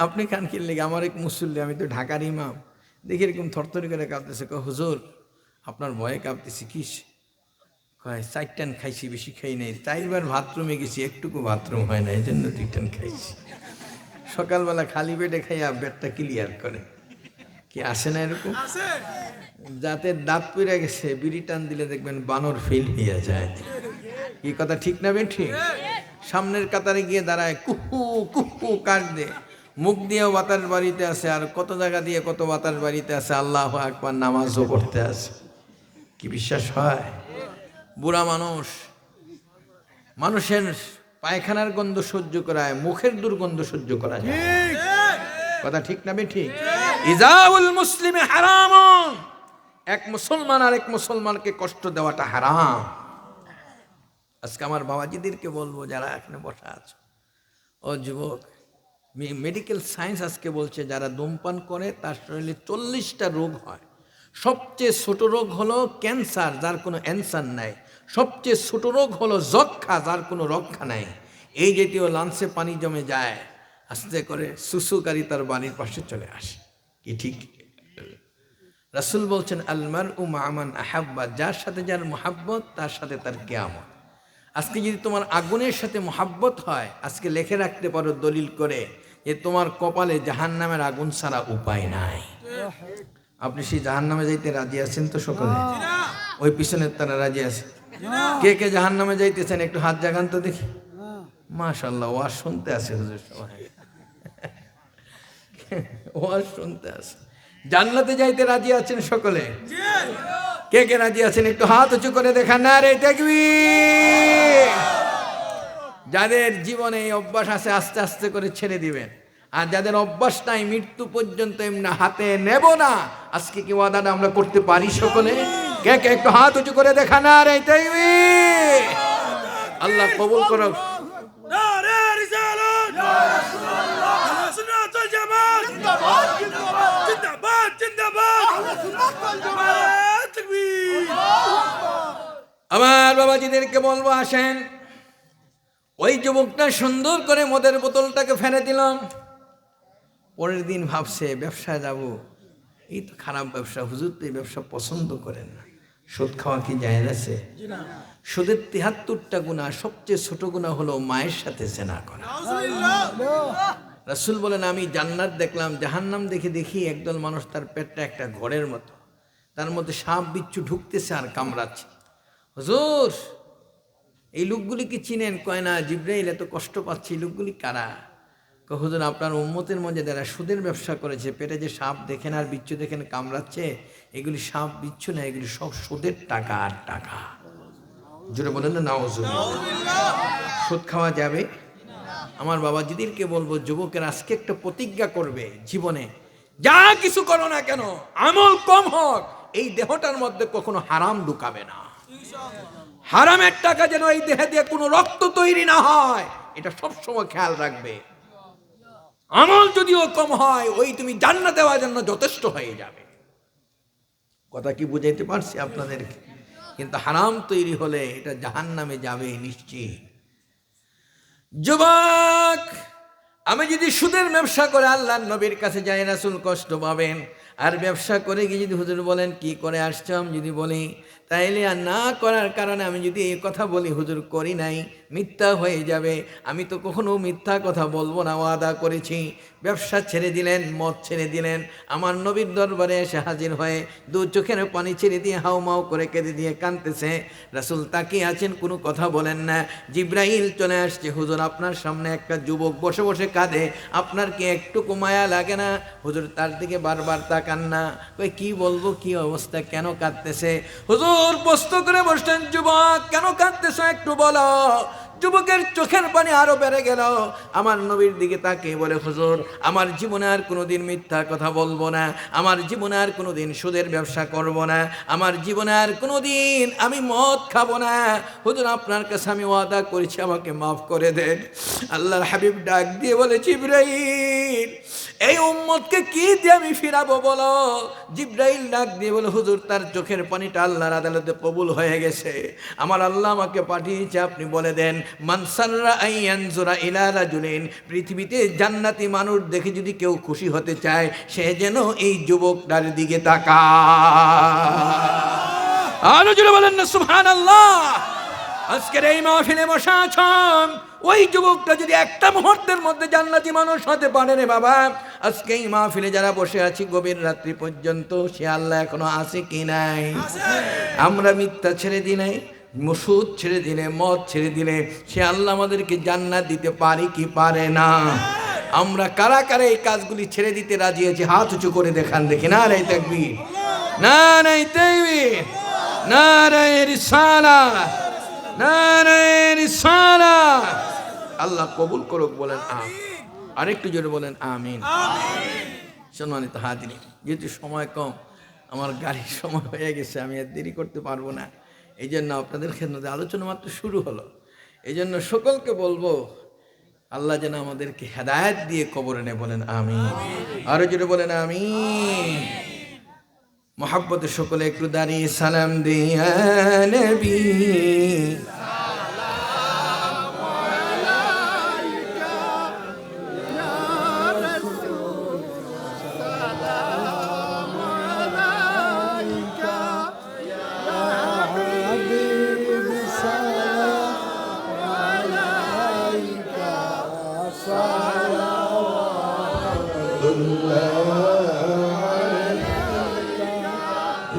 A: আপনি খান কি লেগে? আমার এক মুসল্লি, আমি তো ঢাকার ইমাম, দেখি এরকম থরথরি করে কাঁপতেছে। হুজুর আপনার ভয়ে কাঁপতেছি কিস? কয় 4 টান খাইছি, বেশি খাই নাই, 4 বার বাথরুমে গেছি, একটুকু বাথরুম হয় না, এই জন্য 2 টান খাইছি। সকালবেলা খালি পেটে খাইয়া পেটটা ক্লিয়ার করে। কি আসে না এরকম? যাতে দাঁত পড়ে গেছে, বিড়ি টান দিলে দেখবেন বানর ফেল হইয়া যায়। কি কথা ঠিক না বেঠিক? সামনের কাতারে গিয়ে দাঁড়ায়, কুহু কুহু কাক দে, মুখ দিয়েও বাতাস বাড়িতে আছে, আর কত জায়গা দিয়ে কত বাতাস বাড়িতে আছে, আল্লাহু আকবার নামাজও পড়তে আছে। কি বিশ্বাস হয়? বুড়া মানুষ, মানুষের পায়খানার গন্ধ সহ্য করায়, মুখের দুর্গন্ধ সহ্য করা যায়। কথা ঠিক না বেঠিক? ইজাউল মুসলিমে হারাম, এক মুসলমান আর এক মুসলমানকে কষ্ট দেওয়াটা হারাম। আজকে আমার বাবাজিদেরকে বলবো, যারা এখানে বসা আছে, ও যুবক, মেডিকেল সায়েন্স আজকে বলছে যারা ধূমপান করে তার শরীরে 40টা রোগ হয়। সবচেয়ে ছোট রোগ হলো ক্যান্সার, যার কোনো অ্যান্সার নাই। সবচেয়ে ছোট রোগ হলো যক্ষা, যার কোনো রক্ষা নাই। এই জাতীয় লাঞ্চে পানি জমে যায়, আস্তে করে সুসুকারী তার বাড়ির পাশে চলে আসে। কি ঠিক? রাসূল বলছেন আলমার উ মামান আহাব্বা, যার সাথে যার মোহাব্বত তার সাথে তার কিয়ামত। আজকে যদি তোমার আগুনের সাথে মোহাব্বত হয়, আজকে লিখে রাখতে পারো দলিল করে এ তোমার কপালে জাহান্নামের আগুন ছাড়া উপায় নাই। আপনি সেই জাহান্নামে যাইতে রাজি আছেন তো সকলে? ওই পিছনের তারা রাজি আছে? কে কে জাহান্নামে যাইতেছেন একটু হাত জাগান তো দেখি। মাশাআল্লাহ, ওয়াজ শুনতে আছে হুজুর সবাই, ওয়াজ শুনতে আছে। জান্নাতে যাইতে রাজি আছেন সকলে? কে কে রাজি আছেন একটু হাত উঁচু করে দেখান। নারে তাকবীর। যাদের জীবনে এই অভ্যাস আছে আস্তে আস্তে করে ছেড়ে দিবেন, আর যাদের অভ্যাস নাই মৃত্যু পর্যন্ত এমনি হাতে নেব না, আজকে কি ওয়াদাটা আমরা করতে পারি সকলে? কে কে একটু হাত উঁচু করে দেখা। নারে তাকবীর। আল্লাহ কবুল করুক।
B: নারে রিসালাত, নারে রাসূলুল্লাহ, আহলে সুন্নাত ওয়াল জামাত জিন্দাবাদ, জিন্দাবাদ, জিন্দাবাদ, জিন্দাবাদ, আহলে সুন্নাত ওয়াল জামাত। তাকবীর।
A: আমার বাবাজিদেরকে বলবো, আসেন। ওই যুবকটা সুন্দর করে মদের বোতলটাকে ফেলে দিলাম। পরের দিন ভাবছে ব্যবসায় যাব, এই তো খারাপ ব্যবসা, হুজুর তো এই ব্যবসা পছন্দ করেন না। সুদ খাওয়া কি জায়েজ আছে? সুদের ৭৩টা গুনাহ, সবচেয়ে ছোট গুনাহ হলো মায়ের সাথে জেনা করা। রাসূল বলেন, আমি জান্নাত দেখলাম, জাহান্নাম দেখে দেখি একদল মানুষ তার পেটটা একটা ঘরের মতো, তার মধ্যে সাপ বিচ্ছু ঢুকতেছে আর কামড়াচ্ছে। হুজুর এই লোকগুলি কি চিনেন? কয় না। জিব্রাইল, এত কষ্ট পাচ্ছি, এই লোকগুলি কারা? কয় হুজুর আপনার উম্মতের মধ্যে যারা সুদের ব্যবসা করেছে, পেটে যে সাপ দেখেন আর বিচ্ছু দেখেন কামড়াচ্ছে, এগুলি সাপ বিচ্ছু না, এগুলি সব সুদের টাকা আর টাকা। জোরে বলেন না নাউজুবিল্লাহ। সুদ খাওয়া যাবে? আমার বাবাজিদেরকে বলবো, যুবকের আজকে একটা প্রতিজ্ঞা করবে, জীবনে যা কিছু করো না কেন, আমল কম হোক, এই দেহটার মধ্যে কখনো হারাম ঢুকাবে না। হারামের টাকা যেন এই দেহে দিয়ে কোনো রক্ত তৈরি না হয়, এটা সবসময় খেয়াল রাখবে। আমল যদিও কম হয়, ওই তুমি জান্নাত দেওয়ার জন্য যথেষ্ট হয়ে যাবে। কথা কি বুঝাইতে পারছি আপনাদেরকে? কিন্তু হারাম তৈরি হলে এটা জাহান্নামে যাবে নিশ্চিত। যুবক, আমি যদি সুদের ব্যবসা করে আল্লাহর নবীর কাছে যাই, রাসূল কষ্ট পাবেন। আর ব্যবসা করে গিয়ে যদি হুজুর বলেন কি করে আসছাম, যদি বলি তাইলে আর না করার কারণে আমি যদি এই কথা বলি হুজুর করি নাই, মিথ্যা হয়ে যাবে। আমি তো কখনো মিথ্যা কথা বলবো না, ওয়াদা করেছি। ব্যবসা ছেড়ে দিলেন, মদ ছেড়ে দিলেন, আমার নবীর দরবারে এসে হাজির হয়ে দু চোখের পানি ছেড়ে দিয়ে হাউমাউ করে কেঁদে দিয়ে কাঁদতেছে। রাসূল তাকিয়ে আছেন, কোনো কথা বলেন না। জিব্রাইল চলে আসছে, হুজুর আপনার সামনে একটা যুবক বসে বসে কাঁদে, আপনার কি একটুকু মায়া লাগে না? হুজুর তার দিকে বারবার তাকান না। কই কি বলবো, কি অবস্থা, কেন কাঁদতেছে? হুজুর প্রশ্ন করে বসলেন, যুবক কেন কাঁদতেছ একটু বলো। যুবকের চোখের পানি আরো বেড়ে গেল। আমার নবীর দিকে তাকিয়ে বলে, হুজুর আমার জীবনে আর কোনোদিন মিথ্যা কথা বলবো না, আমার জীবনে আর কোনোদিন সুদের ব্যবসা করব না, আমার জীবনে আর কোনোদিন আমি মদ খাবো না। হুজুর আপনার কাছে আমি ওয়াদা করেছি, আমাকে মাফ করে দেন। আল্লাহর হাবিব ডাক দিয়ে বলে, জিব্রাইল এই উম্মতকে কি দিয়ে আমি ফিরাবো বলো? জিব্রাইল ডাক দিয়ে বলে, হুজুর তার চোখের পানিটা আল্লাহর আদালতে কবুল হয়ে গেছে, আমার আল্লাহ আমাকে পাঠিয়েছে, আপনি বলে দেন মান সাররা আইয়ানজুরা ইলা রাজুলিন, পৃথিবীতে জান্নাতি মানুষ দেখে যদি কেউ খুশি হতে চায়, সে যেন এই যুবকটার দিকে তাকায়। আরো জোরে বলেন না সুবহানাল্লাহ। আজকের এই মাহফিলে বসা আছেন, ওই যুবকটা যদি একটা মুহূর্তের মধ্যে জান্নাতি মানুষ হতে পারে রে বাবা, আজকে এই মাহফিলে যারা বসে আছি গভীর রাত্রি পর্যন্ত, সে আল্লাহ এখনো আছে কি নাই? আমরা মিথ্যা ছেড়ে দিই নাই, সুদ ছেড়ে দিলে, মদ ছেড়ে দিলে, সে আল্লাহ আমাদেরকে জান্নাত দিতে পারে কি পারে না? আমরা কারা কারা এই কাজগুলি ছেড়ে দিতে রাজি আছি? হাত উঁচু করে দেখান দেখি। নারে তাকবীর, নারে তাকবীর, নারে রিসালাত, নারে রিসালাত। আল্লাহ কবুল করুক, বলেন আমিন। আরেকটু জোরে বলেন আমিন। সম্মানিত হাজিরিন, যেহেতু সময় কম, আমার গাড়ির সময় হয়ে গেছে, আমি আর দেরি করতে পারবো না। এই জন্য আপনাদের খেদমতে আলোচনা মাত্র শুরু হলো। এই জন্য সকলকে বলবো, আল্লাহ যেন আমাদেরকে হেদায়েত দিয়ে কবরে নেয়, বলেন আমিন। আরো জোরে বলেন আমিন। মোহাব্বতে সকলে একটু দাঁড়িয়ে সালাম দিয়া নবী,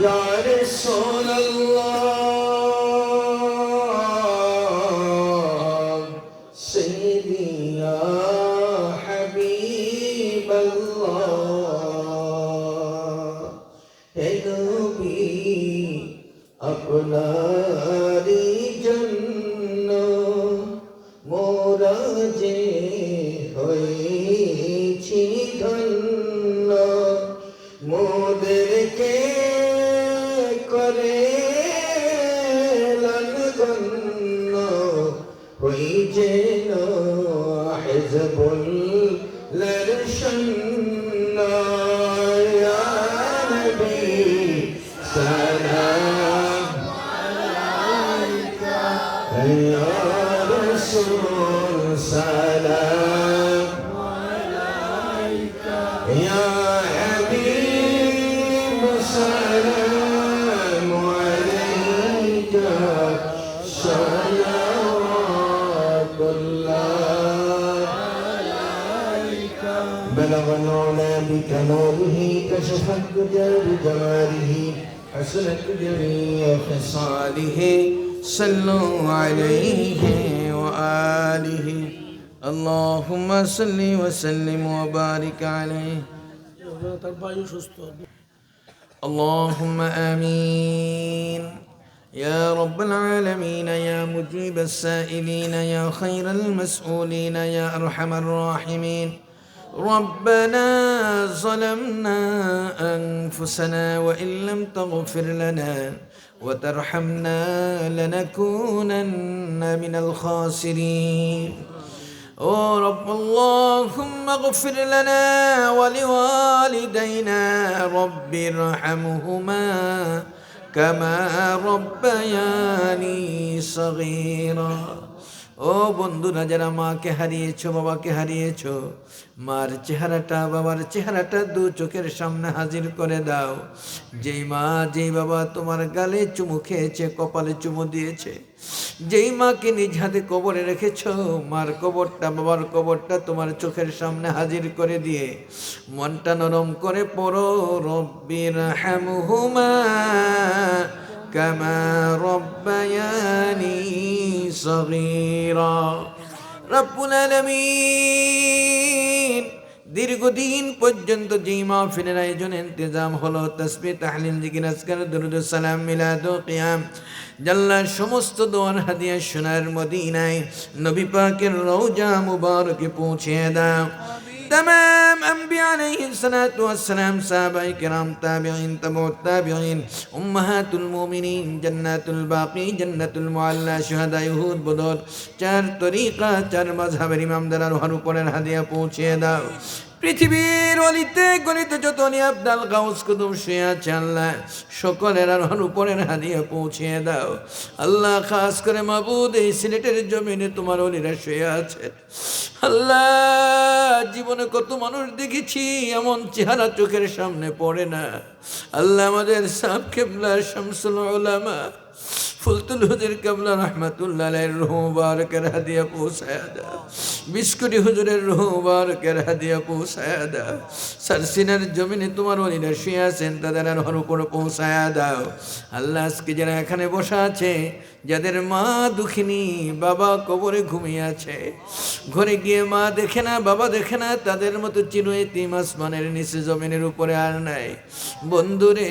A: या रसूल अल्लाह सय्यदी या हबीब अल्लाह हे नबी আপনারি জন্য মোরা যে হয়েছি ধন্য মোদেরকে করে ধন্য হই যেন হিজবুল্লাহর সন্ন ইয়া নবী সালাম या रसूल सलाम या हबीब सलाम अलैका सलावतुल्लाह बलग العلا بكماله كشف الدجى بجماله حسنت جميع خصاله صلوا عليه وآله اللهم صل وسلم وبارك عليه اللهم آمين يا رب العالمين يا مجيب السائلين يا خير المسؤولين يا أرحم الراحمين ربنا ظلمنا أنفسنا وإن لم تغفر لنا وترحمنا لنكونن من الخاسرين أو رب اللهم اغفر لنا ولوالدينا رب ارحمهما كما ربياني صغيرا ও বন্ধুরা যারা মাকে হারিয়েছো বাবাকে হারিয়েছো মার চেহারাটা বাবার চেহারাটা দু চোখের সামনে হাজির করে দাও যেই মা যেই বাবা তোমার গালে চুমু খেয়েছে কপালে চুমু দিয়েছে যেই মাকে নিজ হাতে কবরে রেখেছো মার কবরটা বাবার কবরটা তোমার চোখের সামনে হাজির করে দিয়ে মনটা নরম করে পড়ো রব্বির হামহুমা كما ربياني صغيرا رب العالمين দীর্ঘদিন পর্যন্ত যেই মাহফিলের আয়োজন ইন্তজাম হলো তাসবিহ তাহলিল জিকির আজকার দুরূদ সালাম মিলাদ ও কিয়াম জাল্লার সমস্ত দোয়ার হাদিয়া সোনার মদিনায় নবী পাকের রওজা মুবারকে পৌঁছে দাও तमाम अम्बिया अलैहिस्सलातु वस्सलाम साहबाए किराम ताबिईन तबउ ताबिईन उम्महातुल मोमिनीन जन्नतुल बाकी जन्नतुल मुअल्ला शुहदाए उहुद बदर चार तरीका चार मजहबेर इमामदार हर উপরের হাদিয়া পৌঁছে দাও পৃথিবীর অলিতে গলিতে যত আব্দাল গাউস কুতুব শুয়ে আছে আল্লাহ সকলের আর উপরের হাদিয়া পৌঁছে দাও আল্লাহ খাস করে মাবুদ এই সিলেটের জমিনে তোমার ওলিরা শুয়ে আছে আল্লাহ জীবনে কত মানুষ দেখেছি এমন চেহারা চোখের সামনে পড়ে না আল্লাহ আমাদের সাহেব কিবলা শামসুল উলামা ফুলতুল হুজুর কিবলা রাহমাতুল্লাহ আলাইহির রূহ মুবারকের হাদিয়া পৌঁছায়া দাও বিস্কুটি হুজুরের রূহ মুবারকের হাদিয়া পৌঁছায়া দাও সারসিনার জমিনে তোমার ওলিরা শুয়ে আছেন তাদের আর উপরে পৌঁছায়া দাও আল্লাহ আজকে যারা এখানে বসা আছে যাদের মা দুঃখিনী বাবা কবরে ঘুমিয়ে আছে ঘরে গিয়ে মা দেখে না বাবা দেখে না তাদের মতো চির এতিম আসমানের নিচে জমিনের উপরে আর নাই বন্ধুরে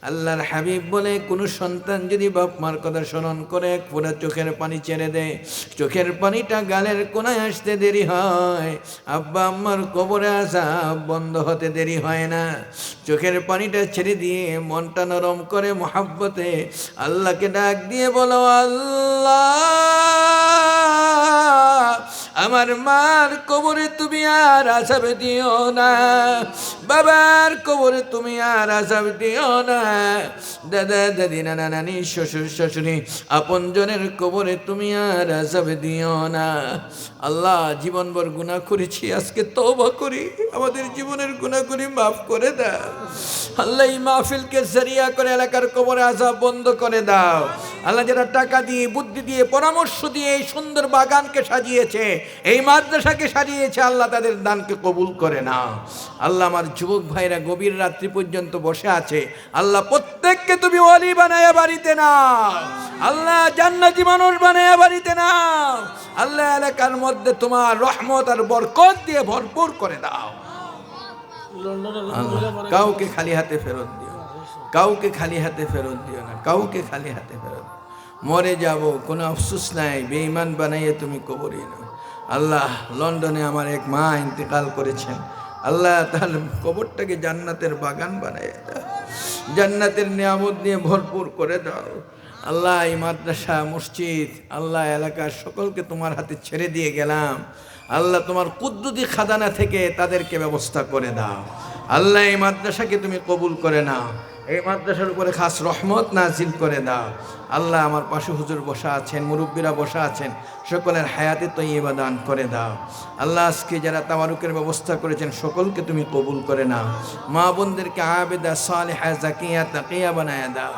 A: আল্লাহর হাবিব বলে কোনো সন্তান যদি বাপ মার কথা স্মরণ করে এক ফোঁটা চোখের পানি ছেড়ে দেয় চোখের পানিটা গালের কোনায় আসতে দেরি হয় আব্বা আম্মার কবরে আসা বন্ধ হতে দেরি হয় না চোখের পানিটা ছেড়ে দিয়ে মনটা নরম করে মহাব্বতে আল্লাহকে ডাক দিয়ে বলো আল্লাহ আমার মার কবরে তুমি আর আসাবে দিও না বাবার কবরে তুমি আর আযাব দিও না, দাদা দাদি নানা নানি শ্বশুর শাশুড়ি আপনজনের কবরে তুমি আর আযাব দিও না। আল্লাহ জীবনভর গুনাহ করেছি, আজকে তওবা করি, আমাদের জীবনের গুনাহগুলি মাফ করে দাও। আল্লাহ এই মাহফিলকে জরিয়া করে এলাকার কবরে আযাব বন্ধ করে দাও। আল্লাহ যারা টাকা দিয়ে, বুদ্ধি দিয়ে, পরামর্শ দিয়ে এই সুন্দর বাগানকে সাজিয়েছে, এই মাদ্রাসাকে সাজিয়েছে, আল্লাহ তাদের দানকে কবুল করে নাও। আল্লাহ আমার যুবক ভাইরা গভীর রাত্রি পর্যন্ত বসে আছে, আল্লাহ প্রত্যেককে তুমি ওলি বানায়া বাড়িতে নাও, আল্লাহ জান্নাতি মানুষ বানায়া বাড়িতে নাও। আল্লাহ এলাকার মধ্যে তোমার রহমত আর বরকত দিয়ে ভরপুর করে দাও। আল্লাহ কাউকে খালি হাতে ফেরত দিও না, কাউকে খালি হাতে ফেরত দিও না, কাউকে খালি হাতে ফেরত। মরে যাব কোনো আফসোস নাই, বেঈমান বানাইয়ে তুমি কবরে নাও। আল্লাহ লন্ডনে আমার এক মা ইন্তেকাল করেছেন, আল্লাহ তার কবরটাকে জান্নাতের বাগান বানাইয়ে দাও, জান্নাতের নিয়ামত দিয়ে ভরপুর করে দাও। আল্লাহ এই মাদ্রাসা মসজিদ আল্লাহ এলাকার সকলকে তোমার হাতে ছেড়ে দিয়ে গেলাম। আল্লাহ তোমার কুদ্দুতি খাজানা থেকে তাদেরকে ব্যবস্থা করে দাও। আল্লাহ এই মাদ্রাসাকে তুমি কবুল করে নাও, এই মাদ্রাসার উপরে খাস রহমত নাজিল করে দাও। আল্লাহ আমার পাশে হুজুর বসা আছেন, মুরব্বীরা বসা আছেন, সকলের হায়াতে তৈয়বা দান করে দাও। আল্লাহ আজকে যারা তাওয়ারুকের ব্যবস্থা করেছেন সকলকে তুমি কবুল করে নাও। মা বোনদেরকে আবেদা সালেহা জাকিয়া তাকিয়া বানায়া দাও।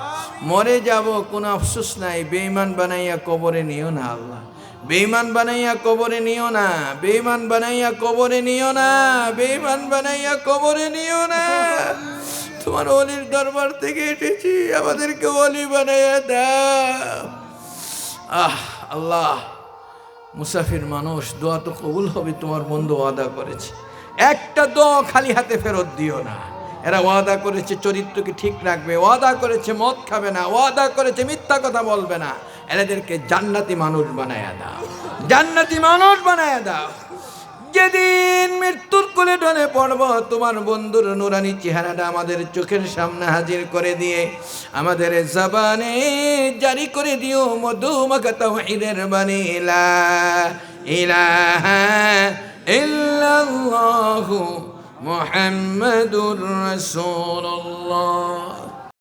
A: মরে যাব কোনো আফসোস নাই, বেঈমান বানাইয়া কবরে নিও না আল্লাহ, বেঈমান বানাইয়া কবরে নিও না, বেঈমান বানাইয়া কবরে নিও না, বেঈমান বানাইয়া কবরে নিও না। তোমার ওলির দরবার থেকে এসেছি, আমাদেরকে ওলি বানাইয়া দাও। আল্লাহ মুসাফির মানুষ, দোয়া তো কবুল হবে, তোমার বন্ধু ওয়াদা করেছে, একটা দোয়া খালি হাতে ফেরত দিও না। এরা ওয়াদা করেছে চরিত্রকে ঠিক রাখবে, ওয়াদা করেছে মদ খাবে না, ওয়াদা করেছে মিথ্যা কথা বলবে না। এদেরকে জান্নাতি মানুষ বানায়া দাও, জান্নাতি মানুষ বানায়া দাও। যেদিন মৃত্যুর কোলে ঢলে পড়ব, তোমার বন্ধুর নুরানি চেহারাটা আমাদের চোখের সামনে হাজির করে দিয়ে আমাদের জবানে জারি করে দিও মধুমাখা তাওহীদের বাণী, লা ইলাহা ইল্লাল্লাহু মুহাম্মাদুর রাসূলুল্লাহ।